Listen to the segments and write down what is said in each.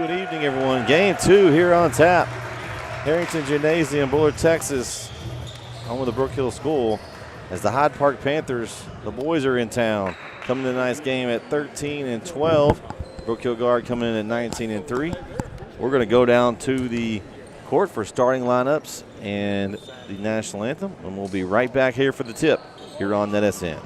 Good evening, everyone. Game 2 here on tap. Harrington Gymnasium, Bullard, Texas, home of the Brook Hill School. As the Hyde Park Panthers, the boys are in town. Coming to tonight's game at 13-12. Brook Hill Guard coming in at 19-3. We're going to go down to the court for starting lineups and the national anthem, and we'll be right back here for the tip here on NetSN.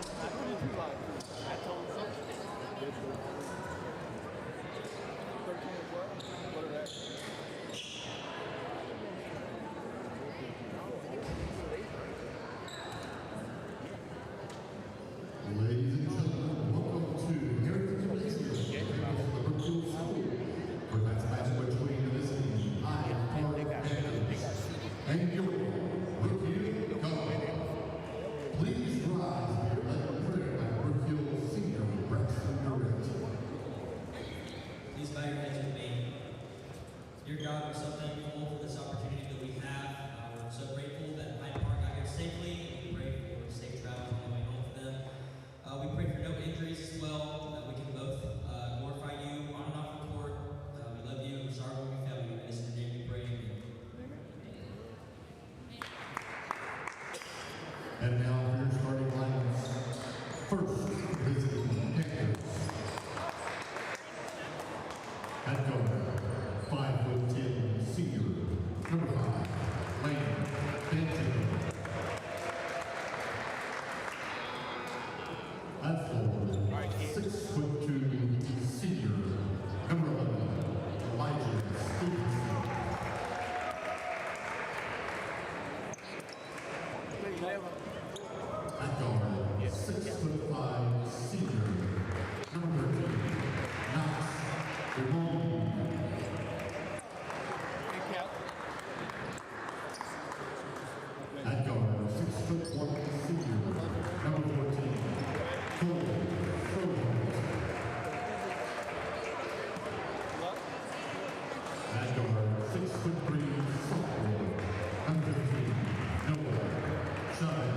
And now your starting lineups. First, visiting Panthers. At guard, 5'10" senior, number 5, Lane Benton. At forward, 6'2" senior, number 11, Elijah Stevenson. At guard, 6'5" senior, number 13, Knox Ramon. At guard, 6'1" senior, number 14, Cole Froholt. At guard, 6'3" sophomore, number 15, Noah Chavez.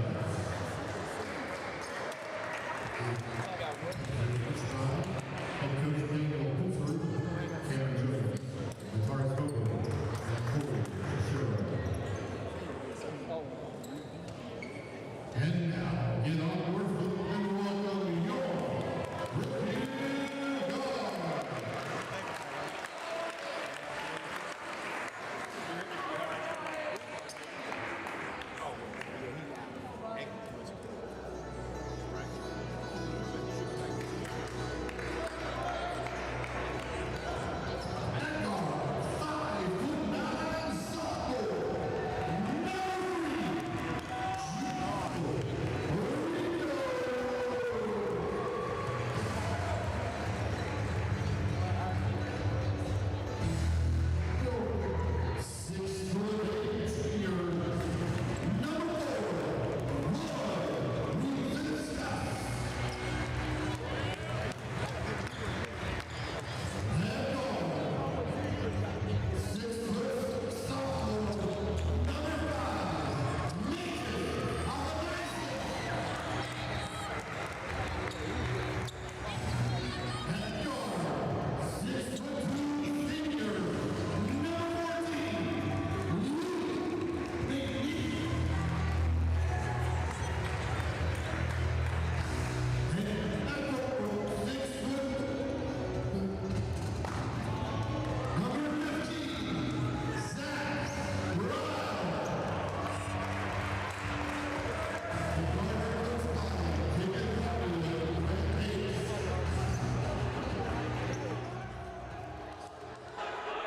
And now, get on board with and welcome your Brook Hill Guard.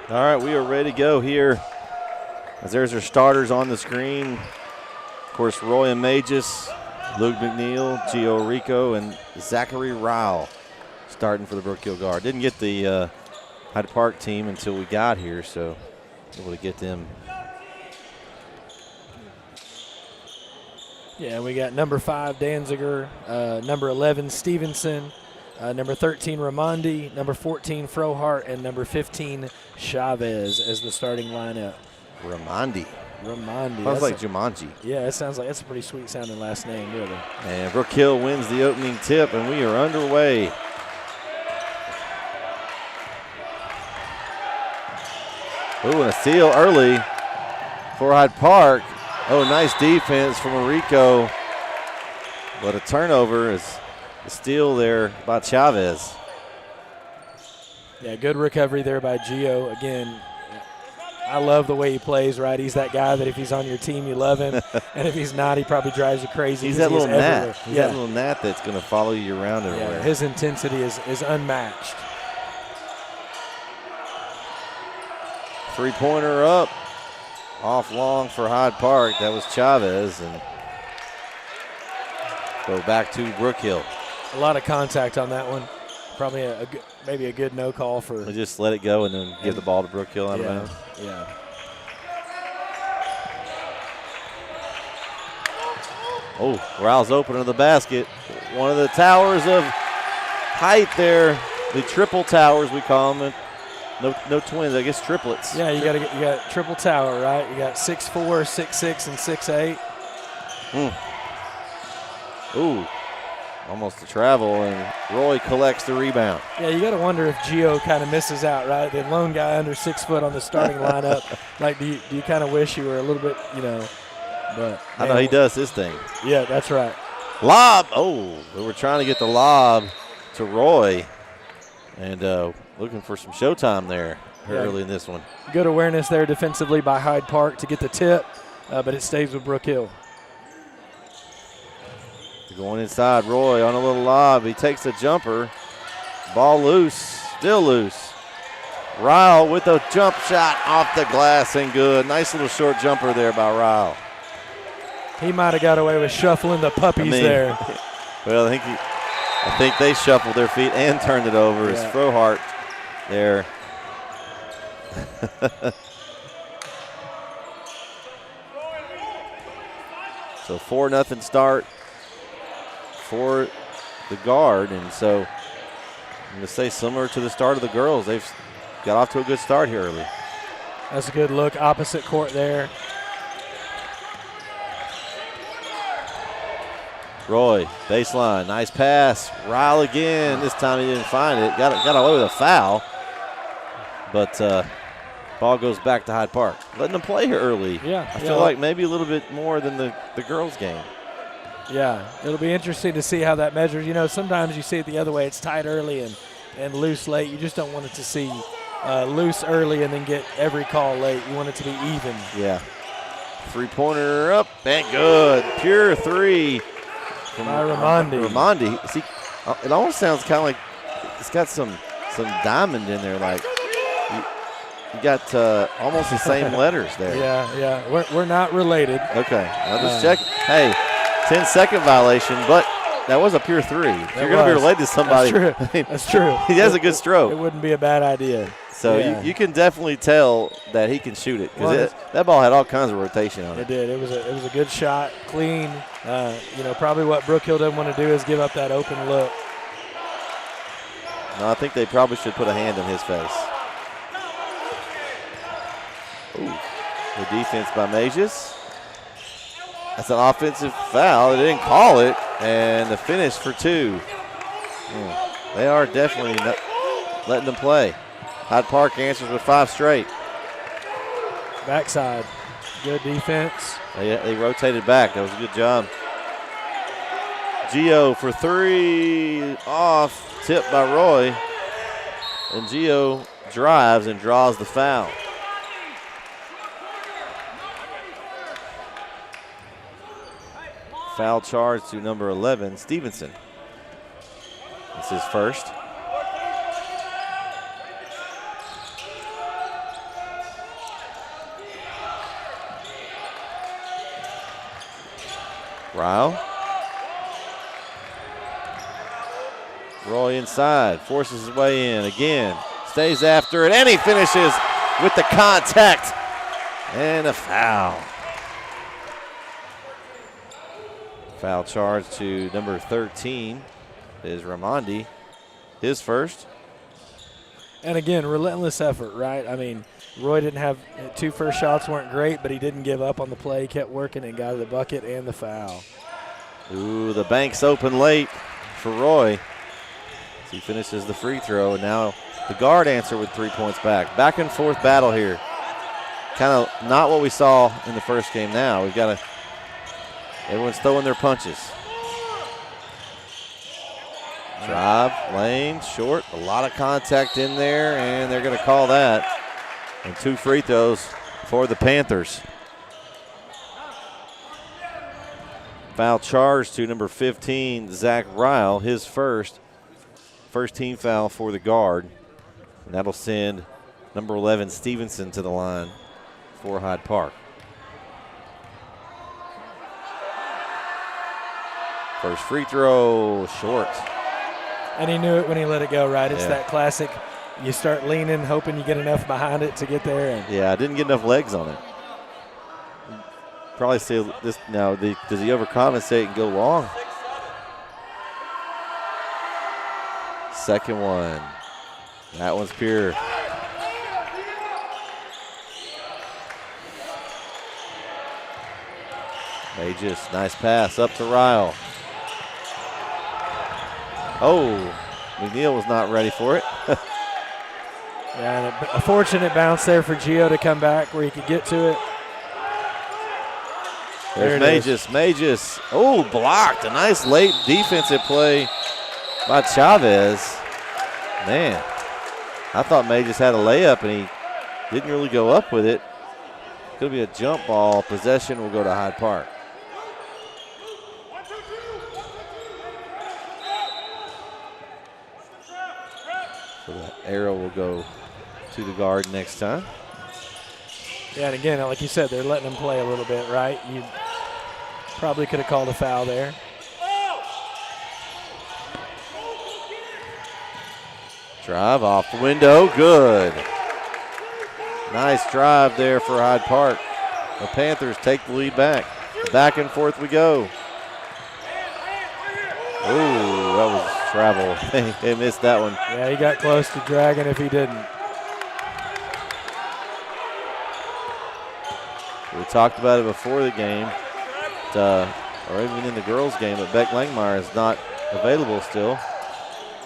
All right, we are ready to go here. As there's our starters on the screen. Of course, Roy and Magis, Luke McNeil, Gio Rico, and Zachary Ryle starting for the Brook Hill Guard. Didn't get the Hyde Park team until we got here, so able to get them. Yeah, we got number 5, Danziger, number 11, Stevenson, number 13, Ramondi, number 14, Frohart, and number 15, Chavez as the starting lineup. Ramondi. Sounds like Jumanji. Yeah, it sounds like that's a pretty sweet sounding last name, really. And Brook Hill wins the opening tip, and we are underway. Ooh, and a steal early for Hyde Park. Oh, nice defense from Marico. But a turnover is a steal there by Chavez. Yeah, good recovery there by Gio. Again, I love the way he plays, right? He's that guy that if he's on your team, you love him. And if he's not, he probably drives you crazy. He's that little gnat. He's yeah. that little gnat that's going to follow you around everywhere. Yeah, his intensity is unmatched. Three-pointer up. Off long for Hyde Park. That was Chavez. And go back to Brook Hill. A lot of contact on that one. Probably maybe a good no call for. We'll just let it go and then give the ball to Brook Hill out of bounds. Yeah. Oh, Riles open to the basket. One of the towers of height there. The triple towers, we call them. No twins, I guess triplets. Yeah, you got triple tower, right? You got 6'4", 6'6", and 6'8". Ooh, almost a travel, and Roy collects the rebound. Yeah, you got to wonder if Gio kind of misses out, right? The lone guy under 6 foot on the starting lineup. Like, do you kind of wish you were a little bit, but. I know he does his thing. Yeah, that's right. Lob. Oh, we were trying to get the lob to Roy, and looking for some showtime there early in this one. Good awareness there defensively by Hyde Park to get the tip, but it stays with Brook Hill. Going inside, Roy on a little lob. He takes a jumper. Ball loose, still loose. Ryle with a jump shot off the glass and good. Nice little short jumper there by Ryle. He might have got away with shuffling the puppies there. Well, I think they shuffled their feet and turned it over. It's Frohart there. So 4-0 start for the guard, and so I'm going to say similar to the start of the girls. They've got off to a good start here early. That's a good look. Opposite court there. Roy, baseline, nice pass. Ryle again. This time he didn't find it. Got away with a foul, but ball goes back to Hyde Park. Letting them play here early. Yeah, I feel like maybe a little bit more than the girls' game. Yeah, it'll be interesting to see how that measures. Sometimes you see it the other way. It's tight early and loose late. You just don't want it to see loose early and then get every call late. You want it to be even. Yeah. Three-pointer up and good. Pure three. From Ramondi. See, it almost sounds kind of like it's got some diamond in there. Like you got almost the same letters there. Yeah. We're not related. Okay, I'll just check. Hey, 10-second violation, but that was a pure three. If you're going to be related to somebody, that's true. He has a good stroke. It wouldn't be a bad idea. So you can definitely tell that he can shoot it because that ball had all kinds of rotation on it. It did. It was a good shot, clean. Probably what Brook Hill doesn't want to do is give up that open look. No, I think they probably should put a hand in his face. Ooh, the defense by Mages. That's an offensive foul. They didn't call it, and the finish for two. They are definitely not letting them play. Hyde Park answers with 5 straight. Backside. Good defense. They rotated back. That was a good job. Gio for 3 off. Tipped by Roy. And Gio drives and draws the foul. Foul charge to number 11, Stevenson. It's his first. Ryle. Roy inside, forces his way in again, stays after it, and he finishes with the contact and a foul. Foul charge to number 13 is Ramondi, his first. And again, relentless effort, right? I mean, Roy didn't have 2 first shots, weren't great, but he didn't give up on the play. He kept working and got the bucket and the foul. Ooh, the bank's open late for Roy. As he finishes the free throw, and now the guard answer with 3 points back. Back and forth battle here. kind of not what we saw in the first game now. We've got to, everyone's throwing their punches. Drive, lane, short, a lot of contact in there, and they're going to call that. And 2 free throws for the Panthers. Foul charge to number 15, Zach Ryle, his first team foul for the guard. And that'll send number 11, Stevenson, to the line for Hyde Park. First free throw, short. And he knew it when he let it go, right? It's that classic, you start leaning, hoping you get enough behind it to get there. And yeah, I didn't get enough legs on it. Probably say this now, does he overcompensate and go long? Second one. That one's pure. Mages, nice pass up to Ryle. Oh, McNeil was not ready for it. yeah, a fortunate bounce there for Gio to come back where he could get to it. There's Mages. Oh, blocked. A nice late defensive play by Chavez. Man, I thought Mages had a layup and he didn't really go up with it. Could be a jump ball. Possession will go to Hyde Park. So that arrow will go to the guard next time. Yeah, and again, like you said, they're letting him play a little bit, right? You probably could have called a foul there. Drive off the window, good. Nice drive there for Hyde Park. The Panthers take the lead back. Back and forth we go. Ooh, that was travel. They missed that one. Yeah, he got close to dragging if he didn't. We talked about it before the game, or even in the girls' game, but Beck Langmeyer is not available still.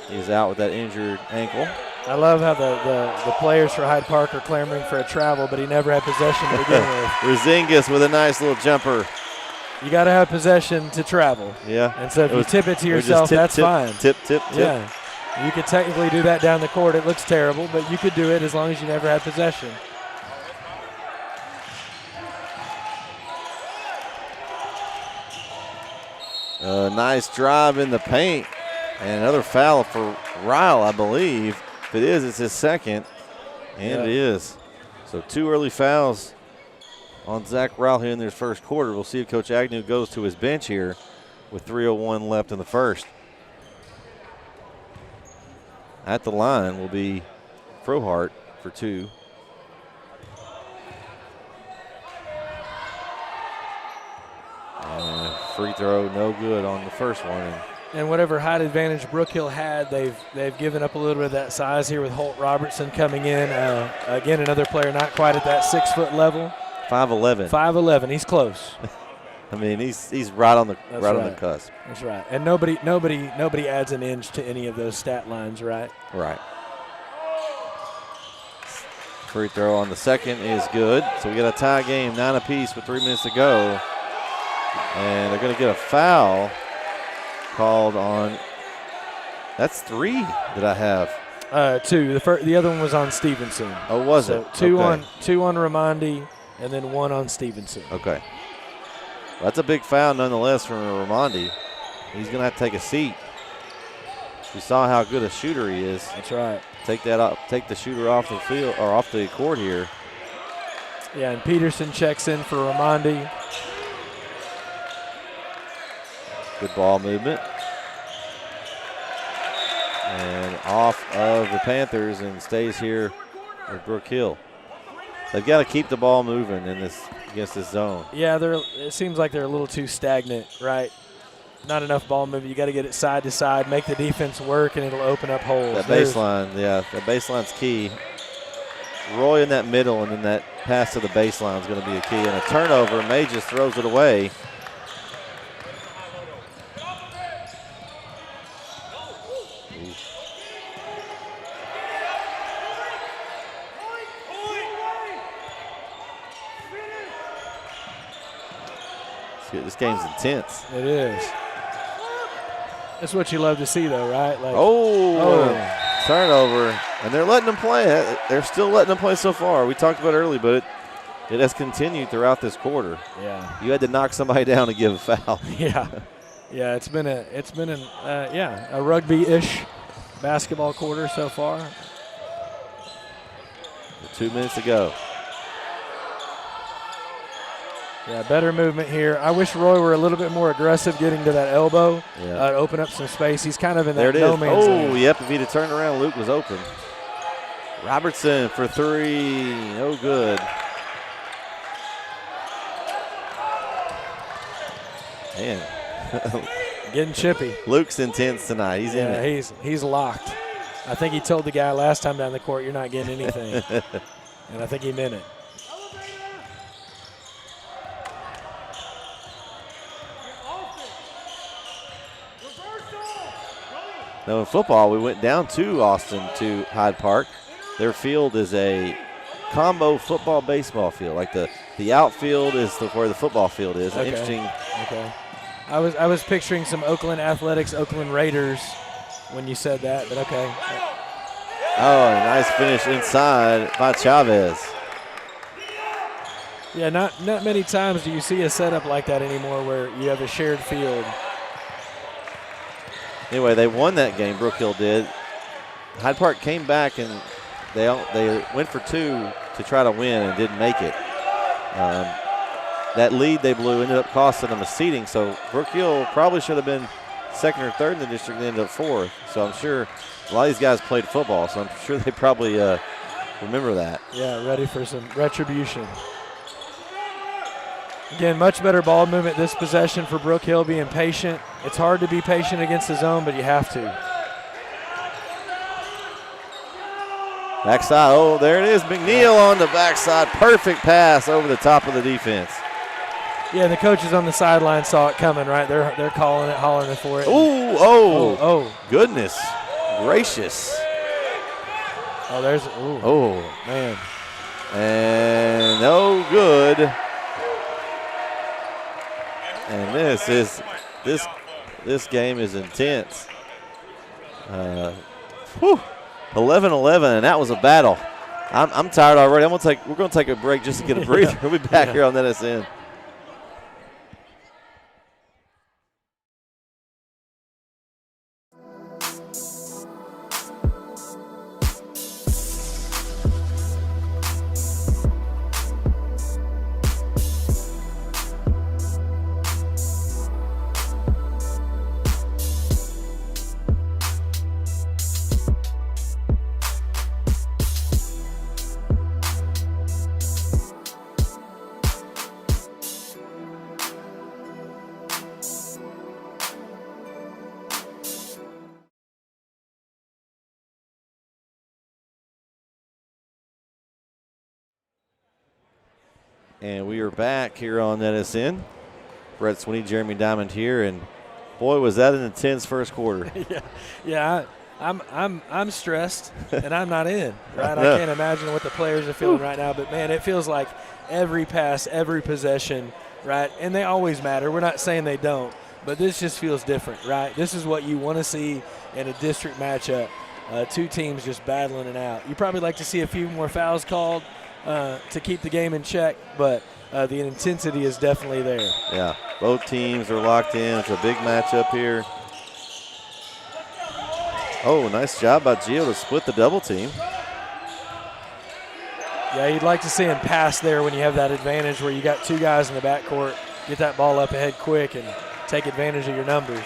He's out with that injured ankle. I love how the players for Hyde Park are clamoring for a travel, but he never had possession to begin with. Razingas with a nice little jumper. You got to have possession to travel. Yeah. And so if you tip it to yourself, that's fine. Tip. Yeah. You could technically do that down the court. It looks terrible, but you could do it as long as you never had possession. Nice drive in the paint. And another foul for Ryle, I believe. If it is, it's his second. And it is. So 2 early fouls on Zach Ryle here in this first quarter. We'll see if Coach Agnew goes to his bench here with 3:01 left in the first. At the line will be Frohart for 2. And free throw, no good on the first one. And whatever height advantage Brook Hill had, they've given up a little bit of that size here with Holt Robertson coming in. Again, another player not quite at that 6-foot level. 5'11". 5'11". He's close. I mean, he's right on the on the cusp. That's right. And nobody adds an inch to any of those stat lines, right? Right. Free throw on the second is good. So we got a tie game, 9 apiece with 3 minutes to go. And they're going to get a foul called on. That's 3 that I have. 2. The other one was on Stevenson. Oh, was it? 2 okay. on Raimondi, and then 1 on Stevenson. Okay. Well, that's a big foul nonetheless from Raimondi. He's going to have to take a seat. We saw how good a shooter he is. That's right. Take the shooter off the field or off the court here. Yeah, and Peterson checks in for Raimondi. Good ball movement. And off of the Panthers and stays here with Brook Hill. They've got to keep the ball moving in this against this zone. Yeah, it seems like they're a little too stagnant, right? Not enough ball movement. You got to get it side to side, make the defense work, and it'll open up holes. That baseline, that baseline's key. Roy in that middle, and then that pass to the baseline is going to be a key. And a turnover, May just throws it away. game's intense. It is. That's what you love to see, though, right? Like, Turnover. And they're letting them play. They're still letting them play so far. We talked about it early, but it has continued throughout this quarter. Yeah. You had to knock somebody down to give a foul. Yeah. Yeah, it's been a rugby-ish basketball quarter so far. 2 minutes to go. Yeah, better movement here. I wish Roy were a little bit more aggressive getting to that elbow. Yeah. Open up some space. He's kind of in There that it no is. man's land. Yep, if he'd have turned around, Luke was open. Robertson for 3, no good. Man. Getting chippy. Luke's intense tonight. He's in it. He's locked. I think he told the guy last time down the court, you're not getting anything. And I think he meant it. Now in football, we went down to Austin to Hyde Park. Their field is a combo football-baseball field. Like the outfield is where the football field is. Okay. Interesting. Okay. I was picturing some Oakland Athletics, Oakland Raiders when you said that, but okay. Oh, a nice finish inside by Chavez. Yeah, not many times do you see a setup like that anymore where you have a shared field. Anyway, they won that game, Brook Hill did. Hyde Park came back and they went for 2 to try to win and didn't make it. That lead they blew ended up costing them a seeding, so Brook Hill probably should have been 2nd or 3rd in the district and ended up 4th. So I'm sure a lot of these guys played football, so I'm sure they probably remember that. Yeah, ready for some retribution. Again, much better ball movement this possession for Brook Hill, being patient. It's hard to be patient against the zone, but you have to. Backside, there it is. McNeil on the backside. Perfect pass over the top of the defense. Yeah, the coaches on the sideline saw it coming, right? They're calling it, hollering for it. Oh, goodness gracious. Oh, there's, man. And no good. And this game is intense. 11-11, and that was a battle. I'm tired already. We're gonna take a break just to get a breather. We'll be back here on NSN. And we are back here on NSN. Brett Sweeney, Jeremy Diamond here, and boy, was that an intense first quarter. Yeah. I'm stressed, and I'm not in. Right, I can't imagine what the players are feeling right now. But man, it feels like every pass, every possession, right? And they always matter. We're not saying they don't, but this just feels different, right? This is what you want to see in a district matchup. 2 teams just battling it out. You probably like to see a few more fouls called to keep the game in check, but the intensity is definitely there. Yeah, both teams are locked in. It's a big matchup here. Oh, nice job by Gio to split the double team. Yeah, you'd like to see him pass there when you have that advantage where you got 2 guys in the backcourt. Get that ball up ahead quick and take advantage of your numbers.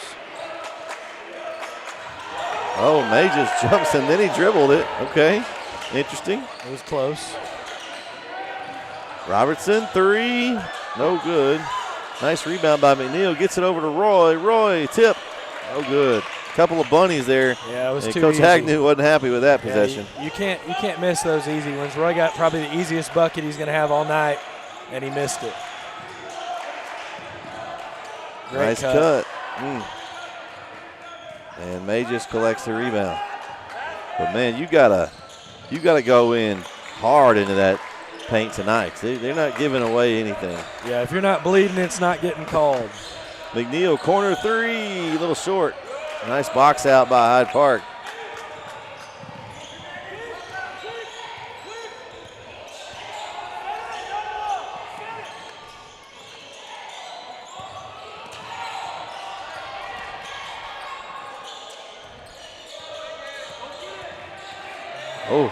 Oh, May just jumps and then he dribbled it. Okay, interesting. It was close. Robertson, 3, no good. Nice rebound by McNeil. Gets it over to Roy. Roy, tip, no good. Couple of bunnies there. Yeah, it was and too Coach easy. Hagnew wasn't happy with that possession. You can't miss those easy ones. Roy got probably the easiest bucket he's going to have all night, and he missed it. Great Nice cut. And May just collects the rebound. But man, you gotta go in hard into that paint tonight. They're not giving away anything. Yeah, if you're not bleeding, it's not getting called. McNeil, corner three, a little short. Nice box out by Hyde Park. Oh,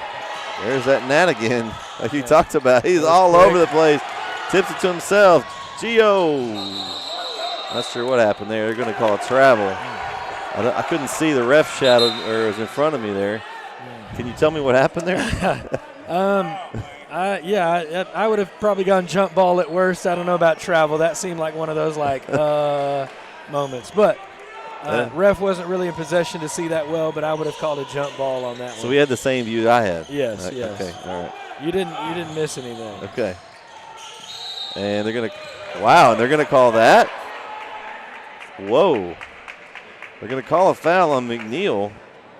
there's that Nat again, like you talked about. He's all over the place. Tips it to himself. Gio. Not sure what happened there. They're going to call it travel. I couldn't see the ref shadow, or it was in front of me there. Can you tell me what happened there? I would have probably gone jump ball at worst. I don't know about travel. That seemed like one of those moments. But ref wasn't really in possession to see that well, but I would have called a jump ball on that one. So we had the same view that I had. Yes. Okay, all right. You didn't miss anything. Okay. And they're going to, wow, and they're going to call that. Whoa. They're going to call a foul on McNeil,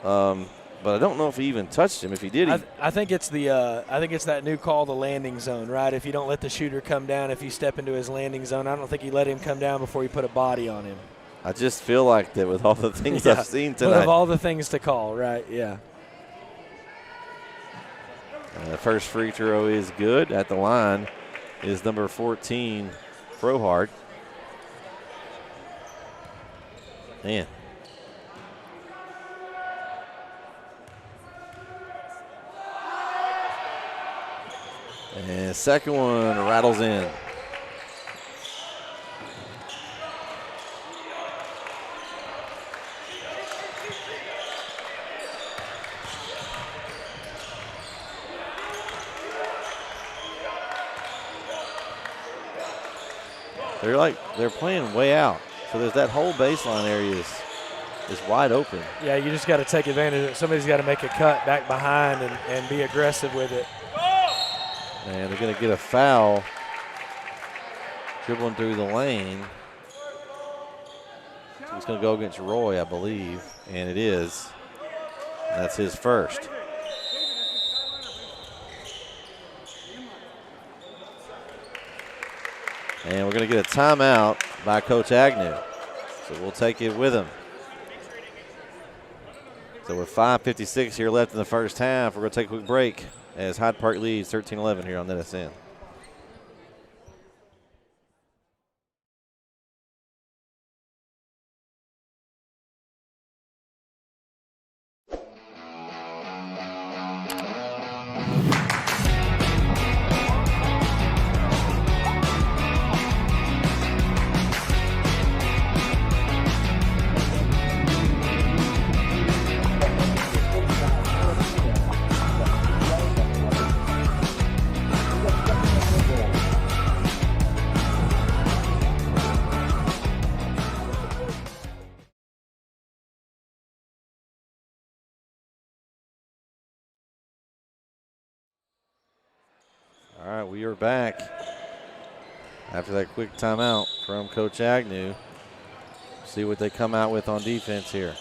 but I don't know if he even touched him. If he did, I think it's that new call, the landing zone, right? If you don't let the shooter come down, if you step into his landing zone, I don't think he let him come down before he put a body on him. I just feel like that with all the things I've seen tonight. With all the things to call, right? Yeah. The first free throw is good. At the line is number 14, Frohard. Man. And second one rattles in. They're playing way out. So there's that whole baseline area is wide open. Yeah, you just got to take advantage of it. Somebody's got to make a cut back behind and be aggressive with it. And they're going to get a foul dribbling through the lane. So it's going to go against Roy, I believe, and it is. That's his first. And we're going to get a timeout by Coach Agnew. So we'll take it with him. So with 5:56 here left in the first half, we're going to take a quick break as Hyde Park leads 13-11 here on NSN. All right, we are back after that quick timeout from Coach Agnew. See what they come out with on defense here.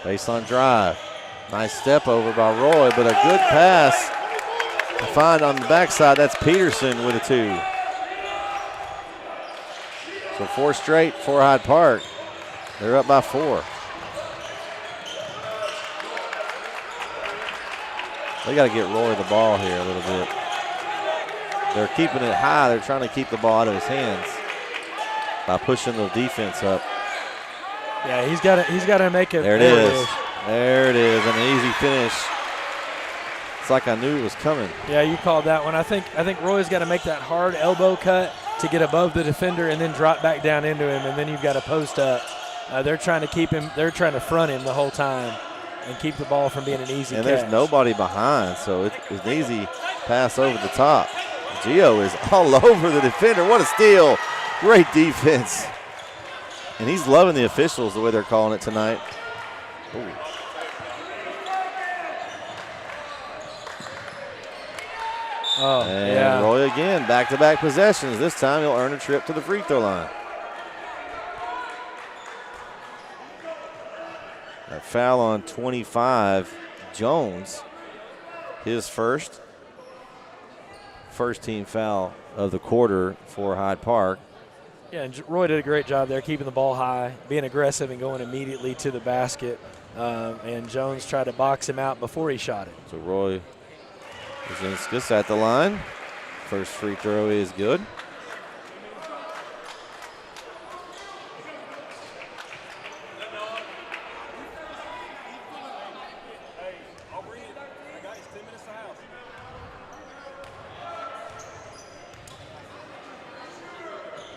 Baseline drive. Nice step over by Roy, but a good pass to find on the backside. That's Peterson with a two. So 4 straight for Hyde Park. They're up by 4. They got to get Roy the ball here a little bit. They're keeping it high. They're trying to keep the ball out of his hands by pushing the defense up. Yeah, he's got to make it. There it is. There it is, an easy finish. It's like I knew it was coming. Yeah, you called that one. I think Roy's got to make that hard elbow cut to get above the defender and then drop back down into him, and then you've got to post up. They're trying to keep him. They're trying to front him the whole time and keep the ball from being an easy catch. There's nobody behind, so it's an easy pass over the top. Gio is all over the defender. What a steal. Great defense. And he's loving the officials the way they're calling it tonight. Ooh. And Roy again, back-to-back possessions. This time he'll earn a trip to the free throw line. That foul on 25, Jones. His first team foul of the quarter for Hyde Park. Yeah, and Roy did a great job there, keeping the ball high, being aggressive and going immediately to the basket. And Jones tried to box him out before he shot it. So Roy is at the line. First free throw is good.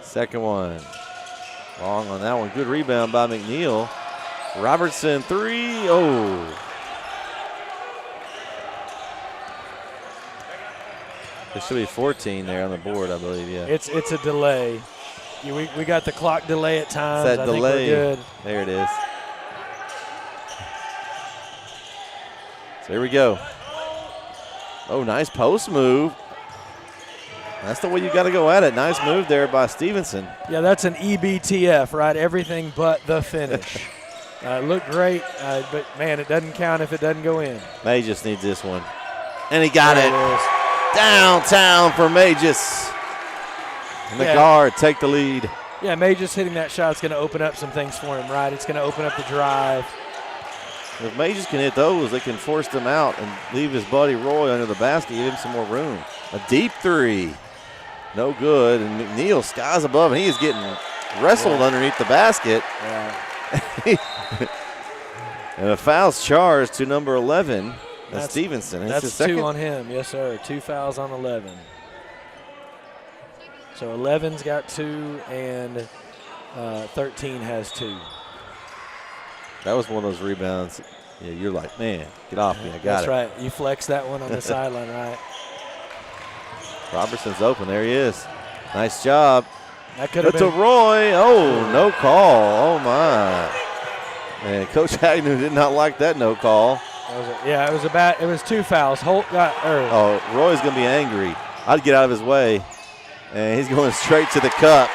Second one. Long on that one. Good rebound by McNeil. Robertson, three. Oh. There should be 14 there on the board, I believe, yeah. It's a delay. We got the clock delay at times. It's that I delay. think we're good. There it is. So here we go. Oh, nice post move. That's the way you got to go at it. Nice move there by Stevenson. Yeah, that's an EBTF, right? Everything but the finish. Looked great, but, man, it doesn't count if it doesn't go in. May just needs this one. And he got There it. it is. Downtown for Magus. And the guard take the lead. Yeah, May just hitting that shot is going to open up some things for him, right? It's going to open up the drive. If Magus can hit those, they can force them out and leave his buddy Roy under the basket, give him some more room. A deep three. No good. And McNeil skies above, and he is getting wrestled underneath the basket. Yeah. And a foul's charged to number 11. That's Stevenson. It's his That's second. 2 on him. Yes, sir. 2 fouls on 11. So 11's got 2, and 13 has 2. That was one of those rebounds. Yeah, you're like, man, get off me. I got That's it. right. You flex that one on the sideline, right? Robertson's open. There he is. Nice job. That could have But to been. Roy. Oh, no call. Oh, my. Man, Coach Agnew did not like that no call. It was 2 fouls. Holt got. Oh, Roy's going to be angry. I'd get out of his way. And he's going straight to the cup.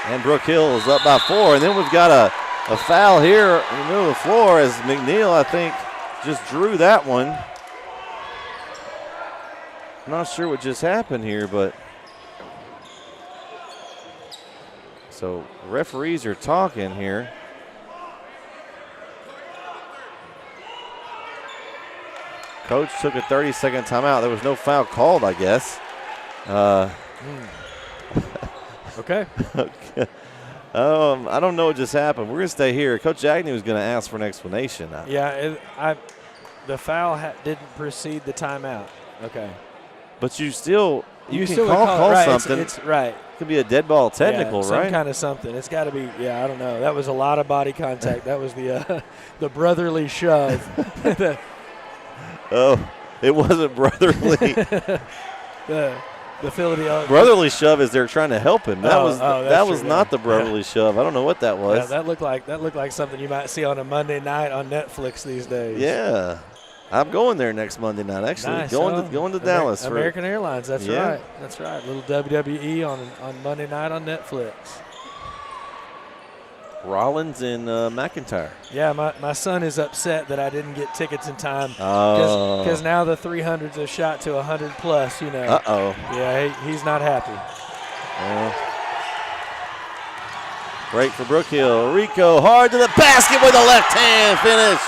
And Brook Hill is up by 4. And then we've got a foul here in the middle of the floor as McNeil, I think, just drew that one. I'm not sure what just happened here, but. So referees are talking here. Coach took a 30-second timeout. There was no foul called, I guess. Okay. Okay. I don't know what just happened. We're going to stay here. Coach Agnew is going to ask for an explanation. Yeah, the foul didn't precede the timeout. Okay. But you still can still call right. something. It's right. It could be a dead ball technical, some right? kind of something. It's got to be. Yeah, I don't know. That was a lot of body contact. That was the brotherly shove. Oh, it wasn't brotherly. The Philadelphia Brotherly shove is they're trying to help him. That was true, not yeah. the brotherly shove. I don't know what that was. Yeah, that looked like something you might see on a Monday night on Netflix these days. Yeah. I'm going there next Monday night, actually. Nice. Going to Dallas. American Airlines, that's Yeah. right. That's right. Little WWE on Monday night on Netflix. Rollins and McIntyre. Yeah, my son is upset that I didn't get tickets in time Oh. because now the 300s have shot to 100 plus, you know. Uh-oh. Yeah, he's not happy. Break for Brook Hill. Rico hard to the basket with a left hand finish.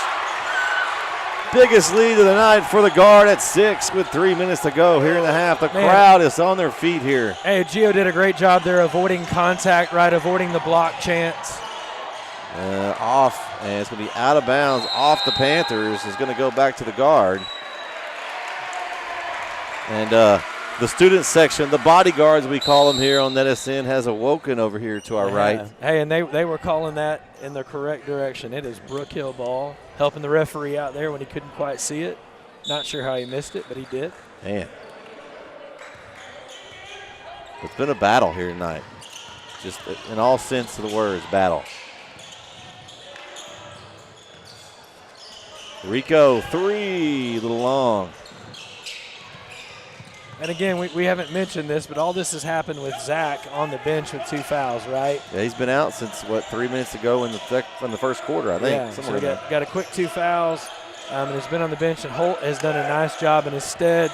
Biggest lead of the night for the guard at 6 with 3 minutes to go here in the half. The crowd is on their feet here. Hey, Gio did a great job there avoiding contact, right, avoiding the block chance. Off, and it's going to be out of bounds off the Panthers. Is going to go back to the guard. And the student section, the bodyguards we call them here on NetSN, has awoken over here to our right. Hey, and they were calling that in the correct direction. It is Brook Hill ball, helping the referee out there when he couldn't quite see it. Not sure how he missed it, but he did. Man. It's been a battle here tonight. Just in all sense of the words, battle. Rico, 3, a little long. And again, we haven't mentioned this, but all this has happened with Zach on the bench with 2 fouls, right? Yeah, he's been out since, 3 minutes ago in the first quarter, I think. Yeah, so we got a quick 2 fouls, and he's been on the bench, and Holt has done a nice job in his stead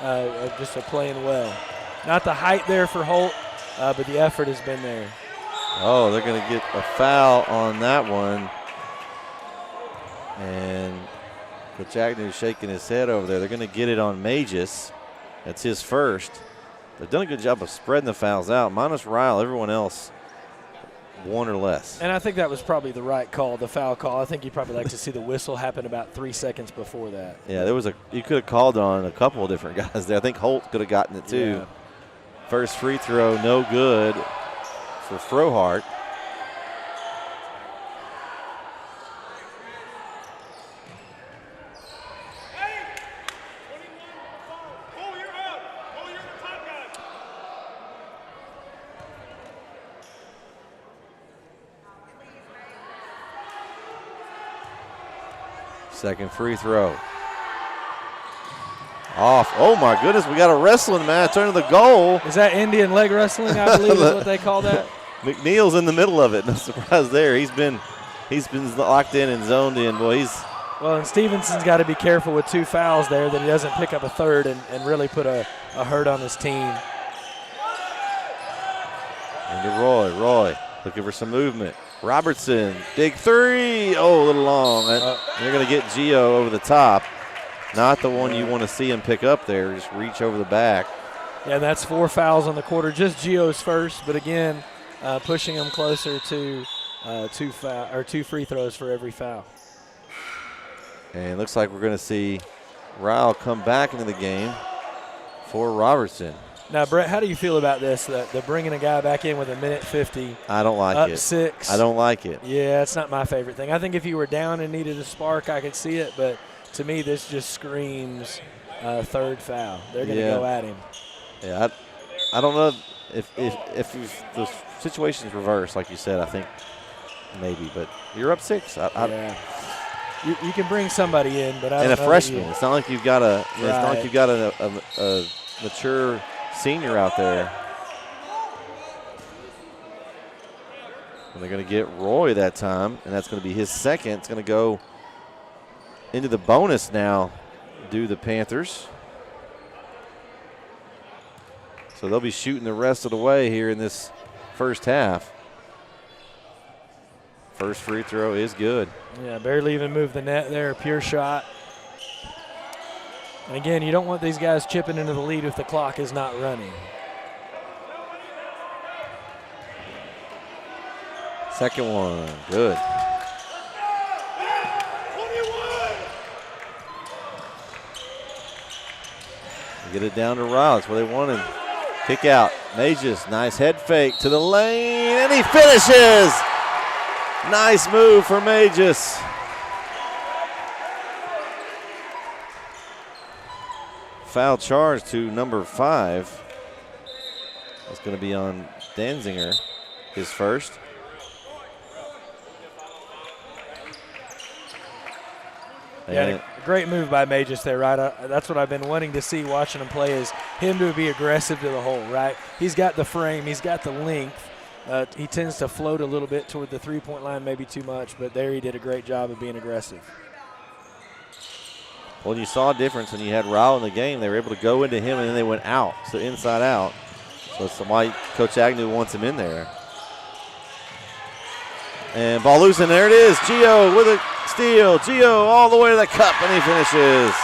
of just playing well. Not the height there for Holt, but the effort has been there. Oh, they're going to get a foul on that one. And Coach Agnew's shaking his head over there. They're going to get it on Magis. That's his first. They've done a good job of spreading the fouls out. Minus Ryle, everyone else 1 or less. And I think that was probably the right call, the foul call. I think you'd probably like to see the whistle happen about 3 seconds before that. Yeah, you could have called on a couple of different guys there. I think Holt could have gotten it too. Yeah. First free throw, no good for Frohart. Second free throw. Off. Oh, my goodness. We got a wrestling match under the goal. Is that Indian leg wrestling, I believe is what they call that? McNeil's in the middle of it. No surprise there. He's been locked in and zoned in. Boy, Well, and Stevenson's got to be careful with 2 fouls there that he doesn't pick up a third and really put a hurt on his team. Into Roy looking for some movement. Robertson, big 3. Oh, a little long. They're going to get Gio over the top. Not the one you want to see him pick up there. Just reach over the back. Yeah, that's 4 fouls on the quarter. Just Gio's first, but again, pushing him closer to 2 free throws for every foul. And it looks like we're going to see Ryle come back into the game for Robertson. Now, Brett, how do you feel about this? They're bringing a guy back in with a minute 50. I don't like up it. 6. I don't like it. Yeah, it's not my favorite thing. I think if you were down and needed a spark, I could see it. But to me, this just screams third foul. They're going to go at him. Yeah, I don't know if the situation's reversed, like you said. I think maybe, but you're up 6. Yeah. You can bring somebody in, but I don't know. And a freshman. It's not like you've got a mature senior out there. And they're going to get Roy that time, and that's going to be his second. It's going to go into the bonus now, do the Panthers. So they'll be shooting the rest of the way here in this first half. First free throw is good. Yeah, barely even moved the net there, pure shot. And again, you don't want these guys chipping into the lead if the clock is not running. Second one, good. Get it down to Ryle. That's where they want him. Kick out. Magis, nice head fake to the lane, and he finishes. Nice move for Magis. Foul charge to number 5. That's going to be on Danziger, his first. Yeah, a great move by Magis there, right? That's what I've been wanting to see watching him play, is him to be aggressive to the hole, right? He's got the frame, he's got the length. He tends to float a little bit toward the three-point line, maybe too much, but there he did a great job of being aggressive. Well, you saw a difference when you had Ryle in the game. They were able to go into him, and then they went out, so inside out. So that's why Coach Agnew wants him in there. And ball loose, and there it is. Gio with a steal. Gio all the way to the cup, and he finishes.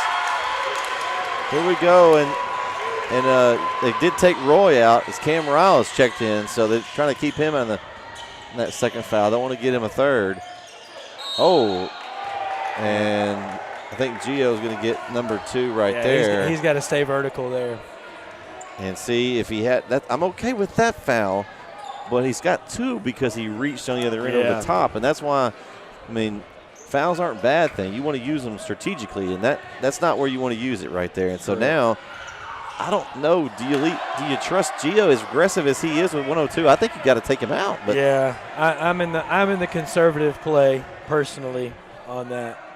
Here we go, and they did take Roy out as Cam Ryle is checked in, so they're trying to keep him in that second foul. Don't want to get him a third. Oh, and I think Gio's going to get number 2 right there. He's got to stay vertical there. And see if he had that. I'm okay with that foul, but he's got 2 because he reached on the other end over the top. And that's why, I mean, fouls aren't a bad thing. You want to use them strategically, and that's not where you want to use it right there. And so now, I don't know, do you trust Gio as aggressive as he is with 102? I think you got to take him out. But yeah, I'm in the conservative play personally on that.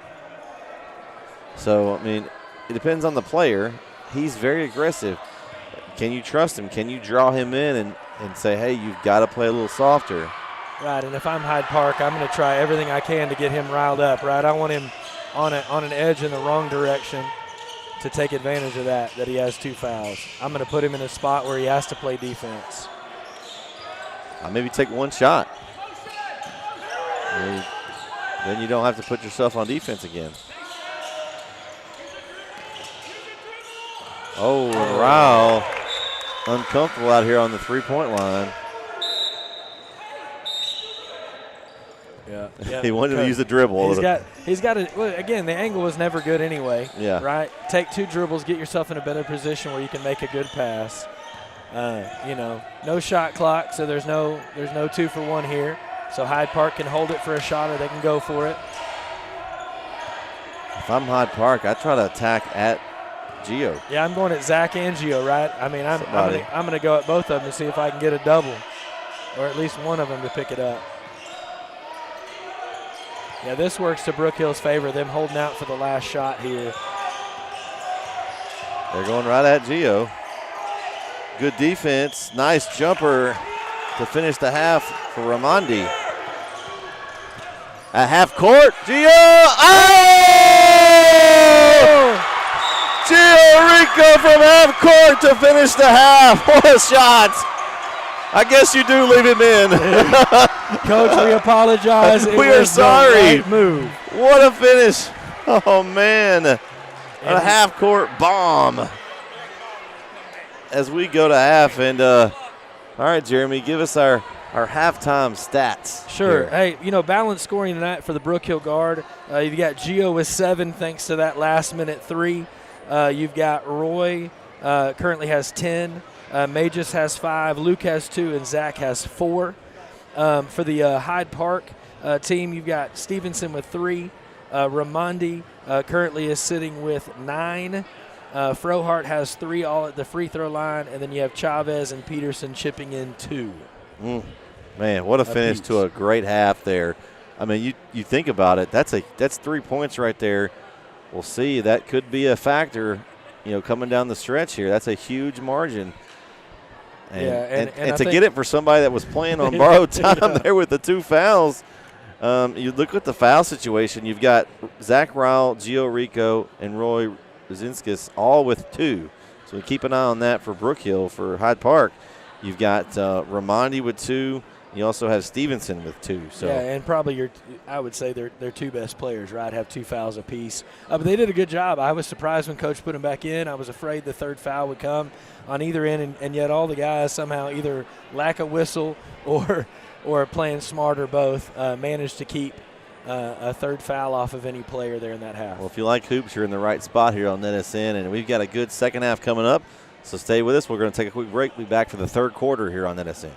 So, I mean, it depends on the player. He's very aggressive. can you trust him? Can you draw him in and say, hey, you've got to play a little softer? Right, and if I'm Hyde Park, I'm going to try everything I can to get him riled up, right? I want him on an edge in the wrong direction to take advantage of that he has 2 fouls. I'm going to put him in a spot where he has to play defense. I'll maybe take one shot. Then you don't have to put yourself on defense again. Oh, and Ryle uncomfortable out here on the three-point line. Yeah. He wanted to use the dribble. He's got it. Well, again, the angle was never good anyway. Yeah. Right? Take 2 dribbles, get yourself in a better position where you can make a good pass. No shot clock, so there's no 2 for 1 here. So Hyde Park can hold it for a shot or they can go for it. If I'm Hyde Park, I try to attack at Gio. Yeah, I'm going at Zach and Gio, right? I mean, I'm going to go at both of them to see if I can get a double or at least one of them to pick it up. Yeah, this works to Brook Hill's favor, them holding out for the last shot here. They're going right at Gio. Good defense. Nice jumper to finish the half for Ramondi. At half court, Gio. Oh! Gio Rico from half court to finish the half. What a shot. I guess you do leave him in. Coach, we apologize. We are sorry. Right move. What a finish. Oh, man. A half-court bomb as we go to half. And, all right, Jeremy, give us our halftime stats. Sure. Here. Hey, balanced scoring tonight for the Brook Hill guard. You've got Gio with 7 thanks to that last-minute 3. You've got Roy currently has 10. Magis has 5, Luke has 2, and Zach has 4. For the Hyde Park team, you've got Stevenson with 3. Ramondi currently is sitting with 9. Frohart has 3 all at the free throw line, and then you have Chavez and Peterson chipping in 2. Man, what a finish to a great half there. I mean, you think about it, that's 3 points right there. We'll see. That could be a factor, coming down the stretch here. That's a huge margin. And to get it for somebody that was playing on borrowed time there with the 2 fouls, you look at the foul situation. You've got Zach Ryle, Gio Rico, and Roy Rosinskis all with 2. So keep an eye on that for Brook Hill. For Hyde Park, you've got Ramondi with 2. You also have Stevenson with 2. So yeah, and probably I would say their 2 best players, right, have 2 fouls apiece. But they did a good job. I was surprised when Coach put them back in. I was afraid the 3rd foul would come on either end, and yet all the guys somehow either lack a whistle or playing smart or both managed to keep a 3rd foul off of any player there in that half. Well, if you like hoops, you're in the right spot here on NSN, and we've got a good second half coming up. So stay with us. We're going to take a quick break. We'll be back for the 3rd quarter here on NSN.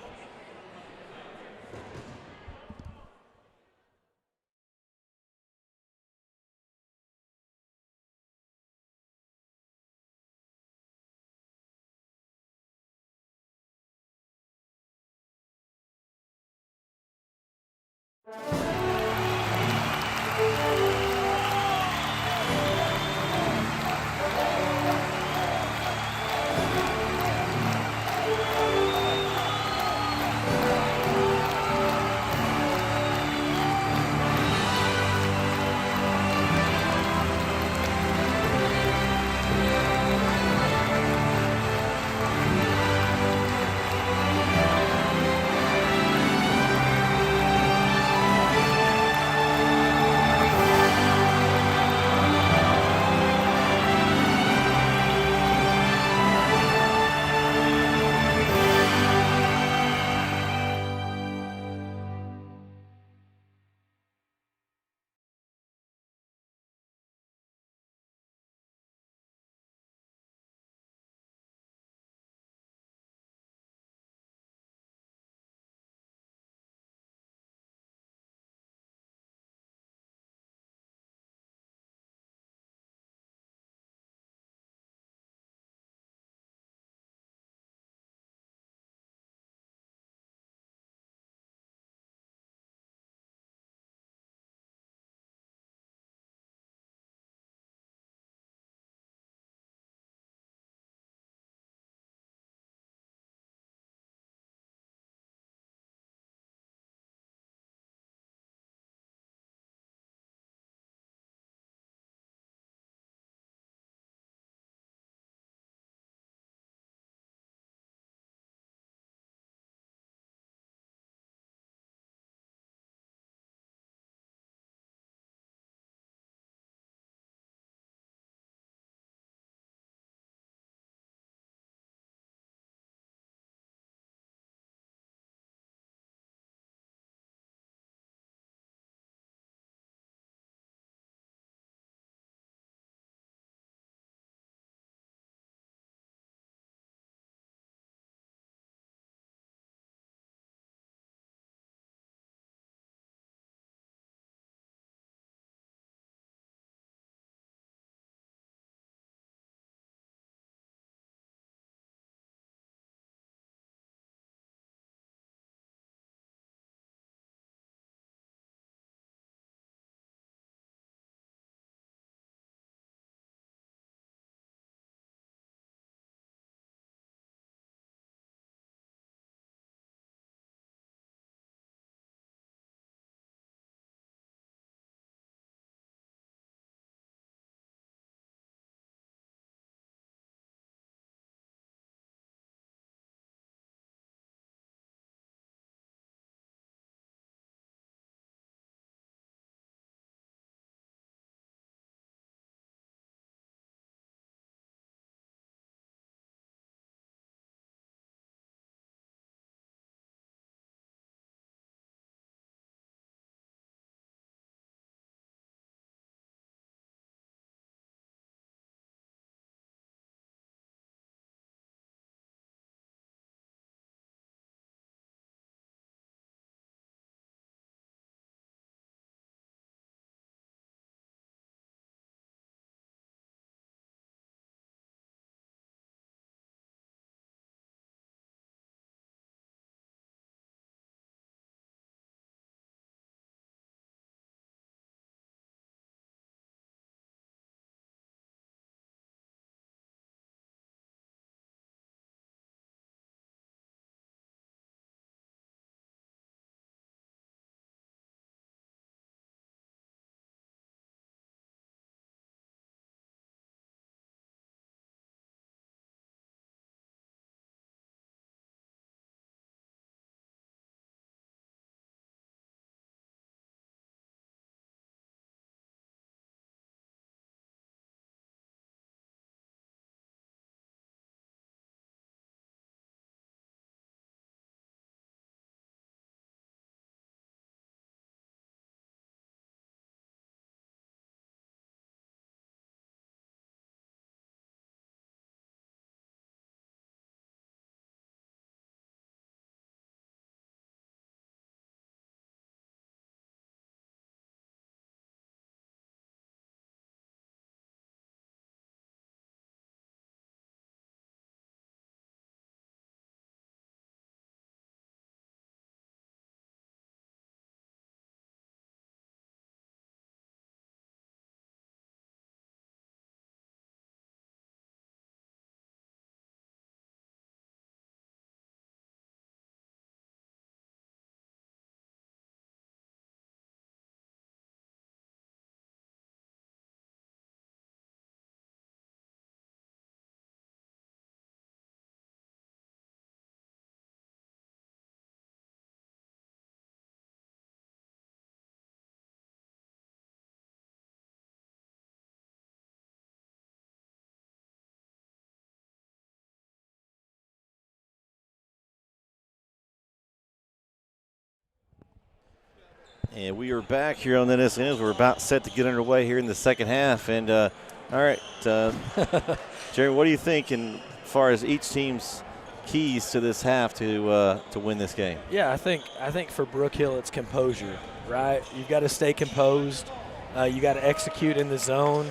And we are back here on NSN. We're about set to get underway here in the second half. And all right, Jerry, what do you think as far as each team's keys to this half to win this game? Yeah, I think for Brook Hill it's composure, right? You've got to stay composed. You got to execute in the zone.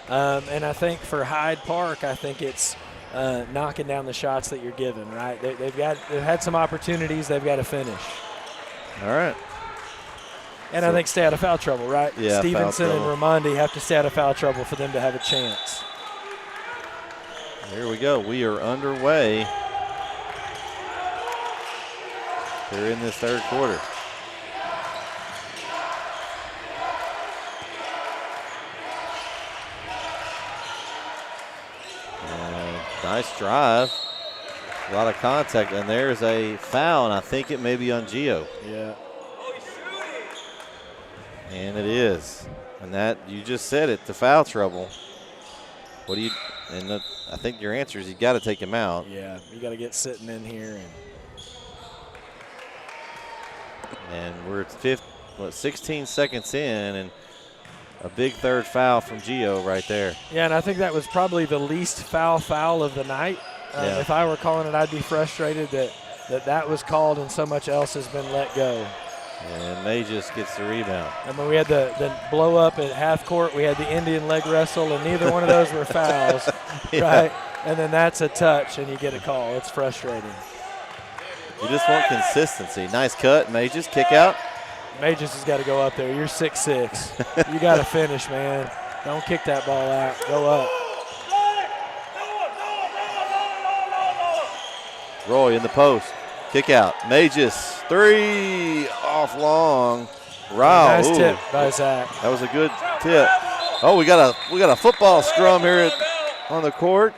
And I think for Hyde Park, I think it's knocking down the shots that you're given, right? They've had some opportunities. They've got to finish. All right. And I think stay out of foul trouble, right? Yeah, Stevenson and Raimondi have to stay out of foul trouble for them to have a chance. Here we go. We are underway. They're in this third quarter. Nice drive. A lot of contact, and there's a foul, and I think it may be on Gio. Yeah. And it is. And that, you just said it, the foul trouble. What do you, I think your answer is you got to take him out. Yeah, you got to get sitting in here. And we're at 16 seconds in, and a big third foul from Gio right there. Yeah, and I think that was probably the least foul of the night. Yeah. If I were calling it, I'd be frustrated that was called and so much else has been let go. And May just gets the rebound. I mean, we had the blow up at half court. We had the Indian leg wrestle, and neither one of those were fouls, Yeah. right? And then that's a touch, and you get a call. It's frustrating. You just want consistency. Nice cut, May just kick out. Majors has got to go up there. You're 6'6". You got to finish, man. Don't kick that ball out. Go up. Roy in the post. Kick out. Mages. 3 off long. Rao. Nice tip by Zach. That was a good tip. Oh, we got a football scrum here on the court.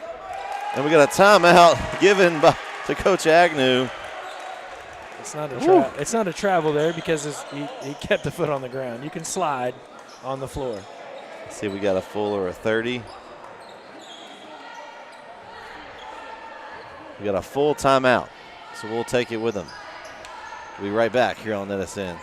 And we got a timeout given to Coach Agnew. It's not a travel there because he kept the foot on the ground. You can slide on the floor. Let's see if we got a full or a 30. We got a full timeout, so we'll take it with them. We'll be right back here on NSN.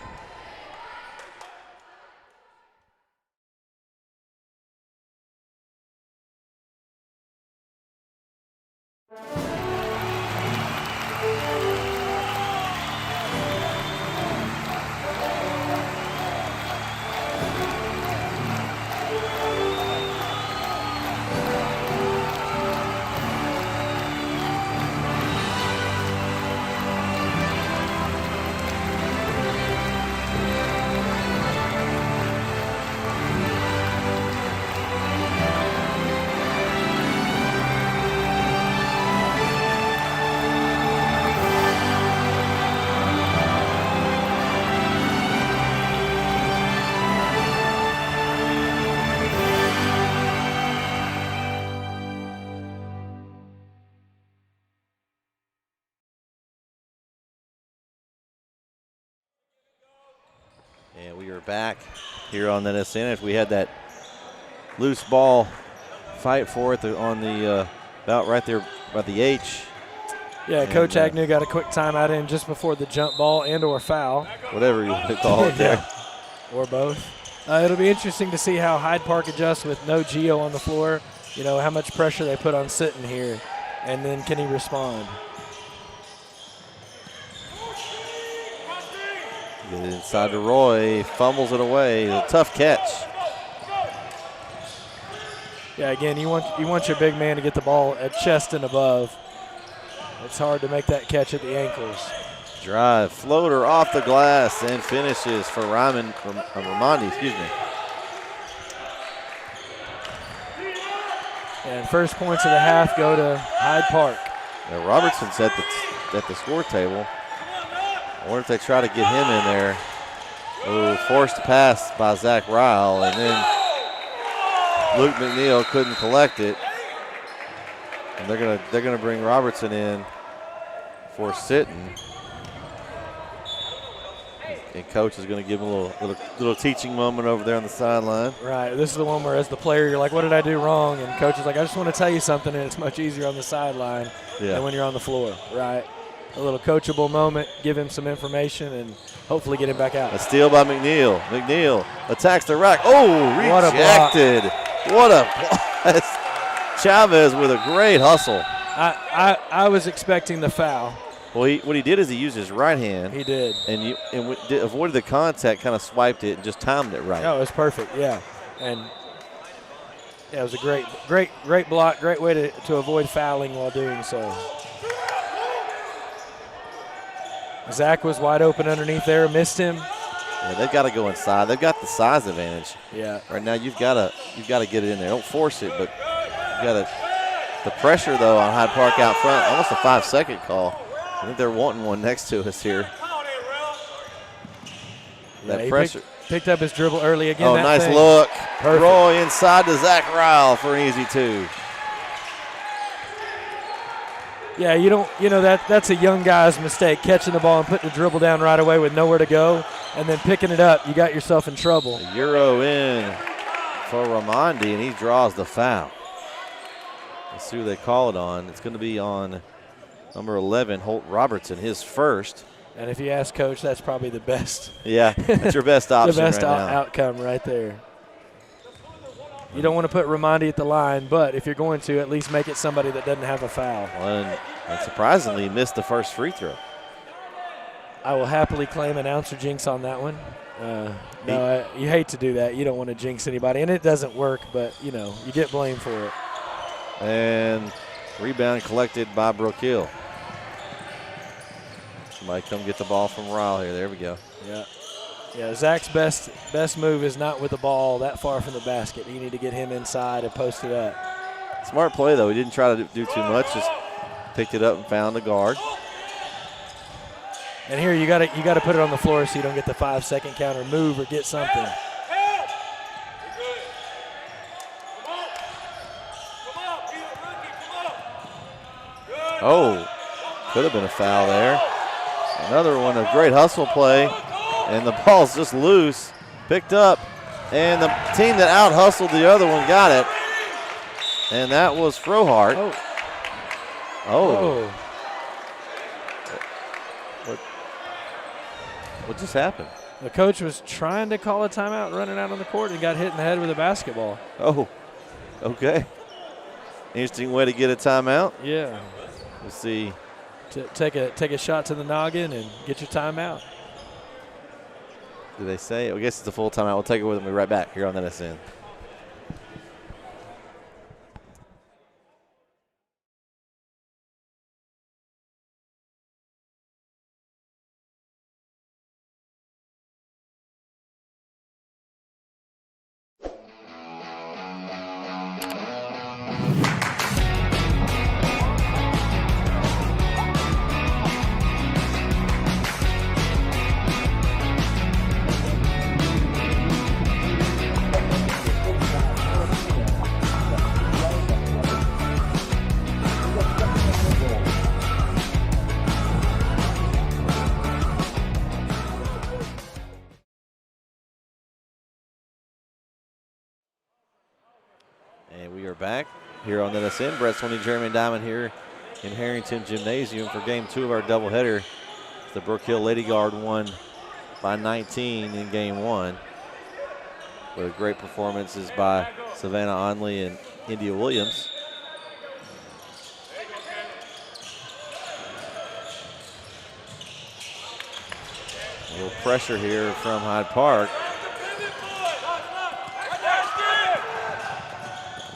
And we are back here on the NSN. If we had that loose ball fight for it on the about right there by the H. Yeah, Coach Agnew got a quick timeout in just before the jump ball and or foul. Whatever you want to call it there. Or both. It'll be interesting to see how Hyde Park adjusts with no Gio on the floor. You know, how much pressure they put on Sitton here. And then can he respond? Get it inside to Roy, fumbles it away. A tough catch. Yeah, again, you want your big man to get the ball at chest and above. It's hard to make that catch at the ankles. Drive, floater off the glass, and finishes for Raimondi, excuse me. And first points of the half go to Hyde Park. Now Robertson's at the score table. I wonder if they try to get him in there. Oh, forced pass by Zach Ryle, and then Luke McNeil couldn't collect it. And they're gonna bring Robertson in for Sitton. And coach is going to give him a little teaching moment over there on the sideline. Right. This is the one where, as the player, you're like, "What did I do wrong?" And coach is like, "I just want to tell you something." And it's much easier on the sideline than when you're on the floor. Right. a little coachable moment, give him some information, and hopefully get him back out. A steal by McNeil. McNeil attacks the rack. Oh, What a block. rejected. What a block. Chavez with a great hustle. I was expecting the foul. Well, what he did is he used his right hand. He did. And avoided the contact, kind of swiped it and just timed it right. Oh, it was perfect, yeah. And yeah, it was a great block, great way to avoid fouling while doing so. Zach was wide open underneath there, missed him. Yeah, they've got to go inside. They've got the size advantage. Yeah. Right now, you've got to get it in there. Don't force it, but you got to. The pressure though on Hyde Park out front, almost a 5-second call. I think they're wanting one next to us here. Yeah, That pressure. Picked up his dribble early again. Oh, that nice thing. look. Perfect. Roy inside to Zach Ryle for an easy 2. Yeah, that's a young guy's mistake, catching the ball and putting the dribble down right away with nowhere to go, and then picking it up. You got yourself in trouble. A Euro in for Ramondi, and he draws the foul. Let's see who they call it on. It's going to be on number 11, Holt Robertson, his first. And if you ask Coach, that's probably the best. Yeah, that's your best option the best right now. outcome right there. You don't want to put Ramondi at the line, but if you're going to, at least make it somebody that doesn't have a foul. And surprisingly, he missed the first free throw. I will happily claim announcer jinx on that one. You hate to do that. You don't want to jinx anybody, and it doesn't work, but, you get blamed for it. And rebound collected by Brook Hill. Somebody come get the ball from Ryle here. There we go. Yeah, Zach's best move is not with the ball that far from the basket. You need to get him inside and post it up. Smart play, though. He didn't try to do too much, just picked it up and found the guard. And here you got to put it on the floor so you don't get the 5-second counter, move or get something. Oh, could have been a foul there. Another one, a great hustle play, and the ball's just loose, picked up, and the team that out-hustled the other one got it, and that was Frohart. Oh. What just happened? The coach was trying to call a timeout, running out on the court, and got hit in the head with a basketball. Oh, okay. Interesting way to get a timeout. Yeah. Let's see. Take a shot to the noggin and get your timeout. Do they say? I guess it's a full timeout. We'll take it with them. We'll be right back here on NSN. And we are back here on NSN. Brett Swinney, Jeremy Diamond here in Harrington Gymnasium for game 2 of our doubleheader. The Brook Hill Lady Guard won by 19 in game 1. With great performances by Savannah Onley and India Williams. A little pressure here from Hyde Park.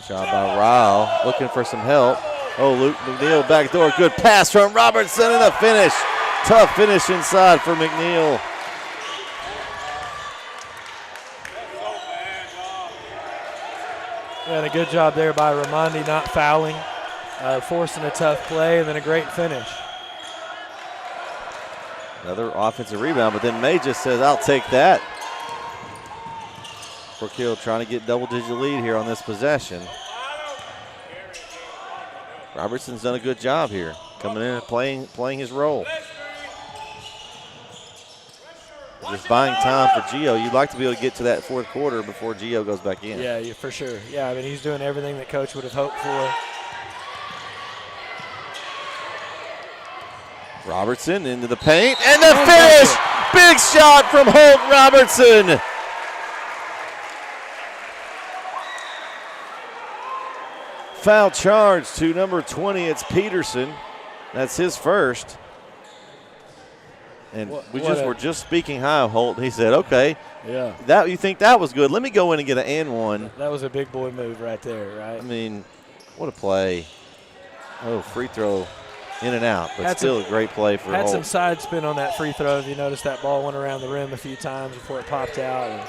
Job by Ryle, looking for some help. Oh, Luke McNeil backdoor, good pass from Robertson and a finish. Tough finish inside for McNeil. Yeah, and a good job there by Ramondi not fouling, forcing a tough play, and then a great finish. Another offensive rebound, but then May just says, I'll take that. Brook Hill trying to get double-digit lead here on this possession. Robertson's done a good job here, coming in and playing his role. Just buying time for Gio. You'd like to be able to get to that fourth quarter before Gio goes back in. Yeah, for sure. Yeah, I mean, he's doing everything that Coach would have hoped for. Robertson into the paint, and the finish! Big shot from Holt Robertson. Foul charge to number 20. It's Peterson. That's his first. And we were just speaking high of Holt. He said, okay, yeah, you think that was good. Let me go in and get an and one. That was a big boy move right there, right? I mean, what a play. Oh, free throw in and out, but still a great play for Holt. Had some side spin on that free throw. If you noticed, that ball went around the rim a few times before it popped out. And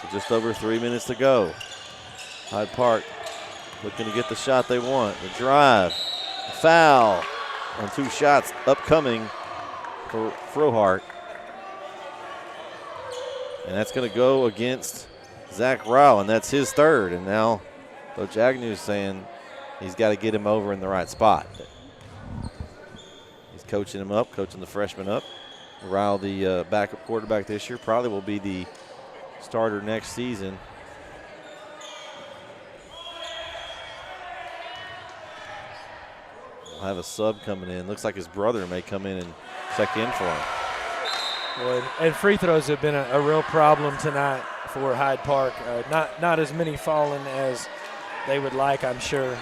so just over 3 minutes to go. Hyde Park looking to get the shot they want. The drive, the foul on 2 shots upcoming for Frohart. And that's going to go against Zach Rao, and that's his third. And now Coach Agnew's saying he's got to get him over in the right spot. He's coaching him up, coaching the freshman up. Rao, the backup quarterback this year, probably will be the starter next season. We'll have a sub coming in. Looks like his brother may come in and check in for him. Well, and free throws have been a real problem tonight for Hyde Park. Not as many falling as they would like, I'm sure.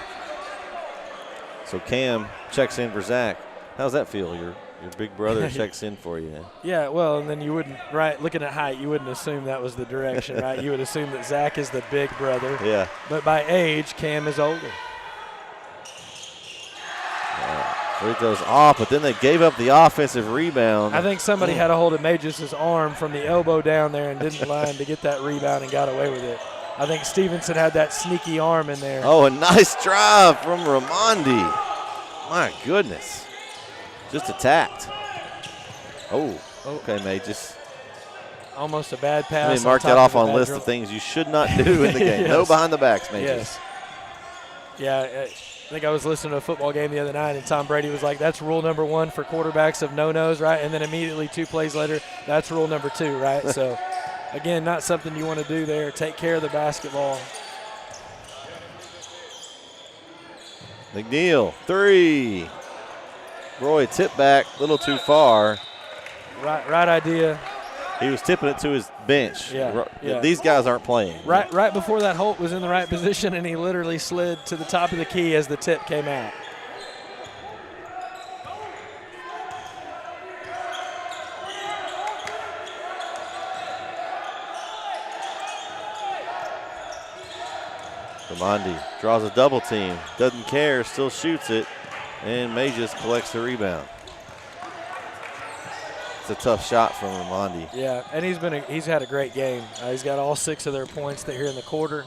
So Cam checks in for Zach. How's that feel? Your big brother checks in for you. Yeah, well, and then you wouldn't, right, looking at height, you wouldn't assume that was the direction, right? You would assume that Zach is the big brother. Yeah. But by age, Cam is older. Free throws off, but then they gave up the offensive rebound. I think somebody had a hold of Magis's arm from the elbow down there and didn't allow him to get that rebound and got away with it. I think Stevenson had that sneaky arm in there. Oh, a nice drive from Ramondi. My goodness. Just attacked. Oh, okay, Magis. Almost a bad pass. Let me mark that off on a list of things you should not do in the game. Yes. No behind the backs, Magis. Yes. Yeah, I think I was listening to a football game the other night, and Tom Brady was like, that's rule number 1 for quarterbacks of no-nos, right? And then immediately 2 plays later, that's rule number 2, right? So, again, not something you want to do there. Take care of the basketball. McNeil, 3. Roy tip back, a little too far. Right idea. He was tipping it to his bench. Yeah. These guys aren't playing. Right before that, Holt was in the right position, and he literally slid to the top of the key as the tip came out. Ramondi draws a double team, doesn't care, still shoots it, and Magis collects the rebound. It's a tough shot from Ramondi. Yeah, and he's had a great game. He's got all 6 of their points here in the quarter.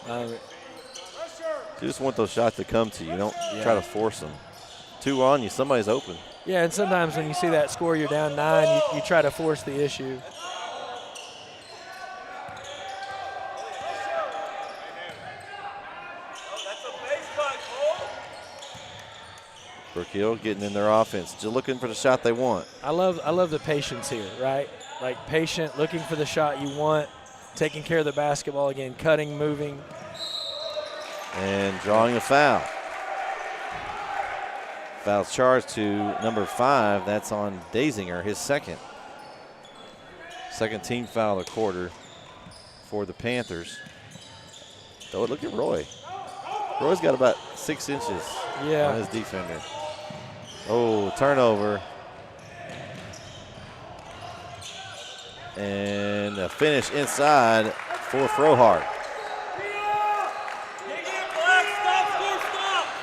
You just want those shots to come to you. You don't try to force them. 2 on you, somebody's open. Yeah, and sometimes when you see that score, you're down 9, you try to force the issue. Brook Hill getting in their offense, just looking for the shot they want. I love the patience here, right? Like patient, looking for the shot you want, taking care of the basketball again, cutting, moving. And drawing a foul. Foul's charged to number 5. That's on Daisinger, his second. Second team foul of the quarter for the Panthers. Oh, look at Roy. Roy's got about 6 inches on his defender. Oh, turnover. And a finish inside for Frohart.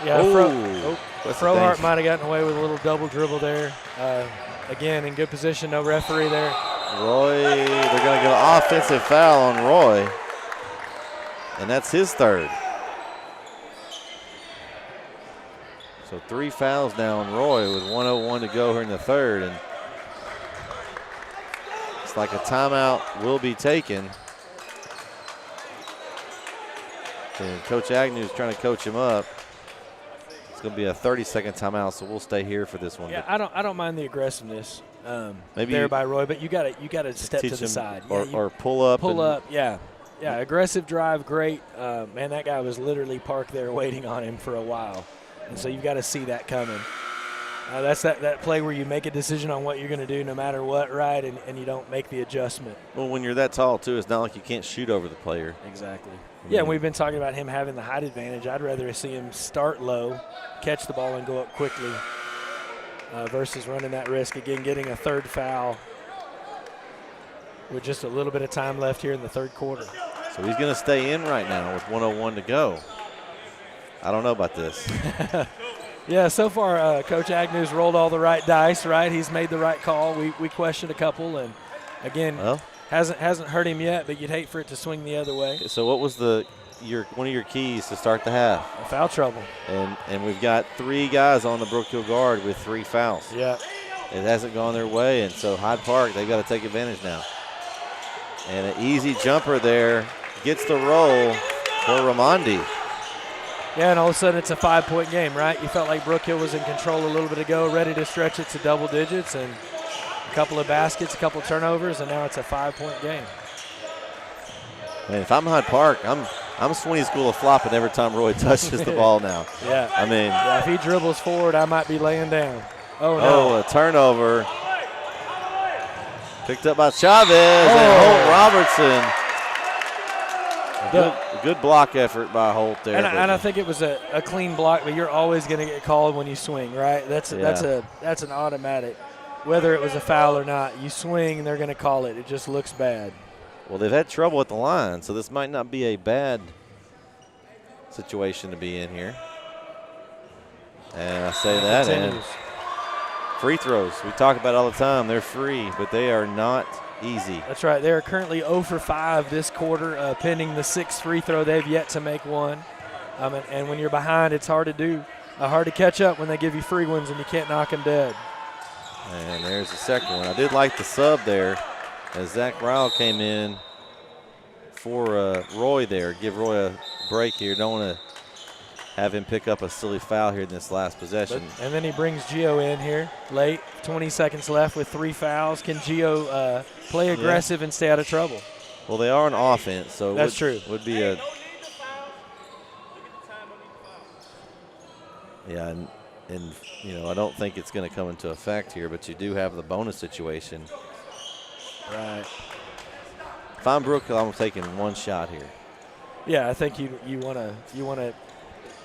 Yeah, Frohart might have gotten away with a little double dribble there. Again, in good position, no referee there. Roy, they're going to get an offensive foul on Roy. And that's his third. So 3 fouls now on Roy with 1:01 to go here in the third. And it's like a timeout will be taken. And Coach Agnew is trying to coach him up. It's going to be a 30-second timeout, so we'll stay here for this one. Yeah, I don't mind the aggressiveness maybe there by Roy, but you got to step to the side. Or pull up. Pull up, yeah. Yeah, aggressive drive, great. Man, that guy was literally parked there waiting on him for a while. And so you've got to see that coming. That's that play where you make a decision on what you're going to do no matter what, right, and you don't make the adjustment. Well, when you're that tall, too, it's not like you can't shoot over the player. Exactly. Yeah, and we've been talking about him having the height advantage. I'd rather see him start low, catch the ball, and go up quickly versus running that risk, again, getting a third foul with just a little bit of time left here in the third quarter. So he's going to stay in right now with 1:01 to go. I don't know about this. Yeah, so far Coach Agnew's rolled all the right dice, right? He's made the right call. We questioned a couple, and, again, hasn't hurt him yet, but you'd hate for it to swing the other way. So what was one of your keys to start the half? Foul trouble. And we've got 3 guys on the Brook Hill guard with 3 fouls. Yeah. It hasn't gone their way, and so Hyde Park, they've got to take advantage now. And an easy jumper there gets the roll for Ramondi. Yeah, and all of a sudden it's a 5-point game, right? You felt like Brook Hill was in control a little bit ago, ready to stretch it to double digits, and a couple of baskets, a couple of turnovers, and now it's a 5-point game. Man, if I'm Hyde Park, I'm Sweeney School of flopping every time Roy touches the ball now. Yeah. I mean. Yeah, if he dribbles forward, I might be laying down. Oh, no. Oh, a turnover. Picked up by Chavez and Holt Robertson. Good block effort by Holt there. And I think it was a clean block, but you're always going to get called when you swing, right? That's an automatic. Whether it was a foul or not, you swing and they're going to call it. It just looks bad. Well, they've had trouble at the line, so this might not be a bad situation to be in here. And I say that, and free throws. We talk about it all the time. They're free, but they are not easy. That's right. They are currently 0 for 5 this quarter, pending the 6th free throw. They've yet to make one. And when you're behind, it's hard to do. Hard to catch up when they give you free ones and you can't knock them dead. And there's the second one. I did like the sub there as Zach Ryle came in for Roy there. Give Roy a break here. Don't want to have him pick up a silly foul here in this last possession. And then he brings Gio in here late, 20 seconds left with 3 fouls. Can Gio play aggressive and stay out of trouble? Well, they are on offense, so that's true. Would be a and you know, I don't think it's going to come into effect here, but you do have the bonus situation. Right. If I'm Brook, I'm taking one shot here. Yeah, I think you want to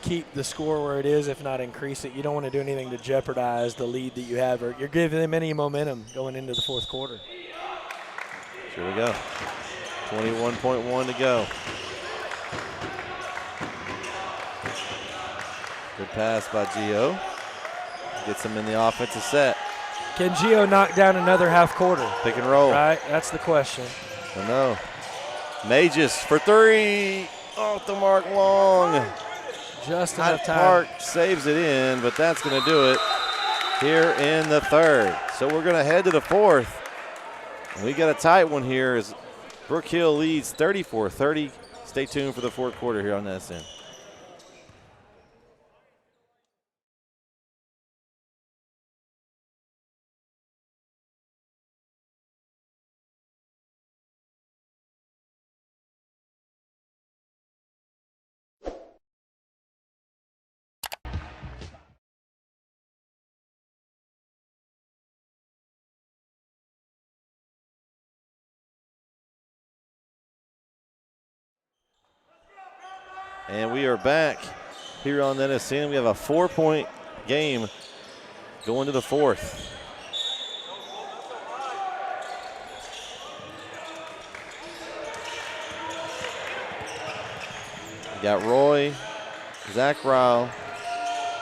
keep the score where it is, if not increase it. You don't want to do anything to jeopardize the lead that you have, or you're giving them any momentum going into the fourth quarter. Here we go. 21.1 to go. Good pass by Gio. Gets him in the offensive set. Can Gio knock down another half quarter? Pick and roll. Right, that's the question. I know. Mages for 3. Off the mark long. Just enough time. Park saves it in, but that's going to do it here in the third. So we're going to head to the fourth. We got a tight one here as Brook Hill leads 34-30. Stay tuned for the fourth quarter here on SN. And we are back here on NSN. We have a 4-point game going to the fourth. We got Roy, Zach Ryle,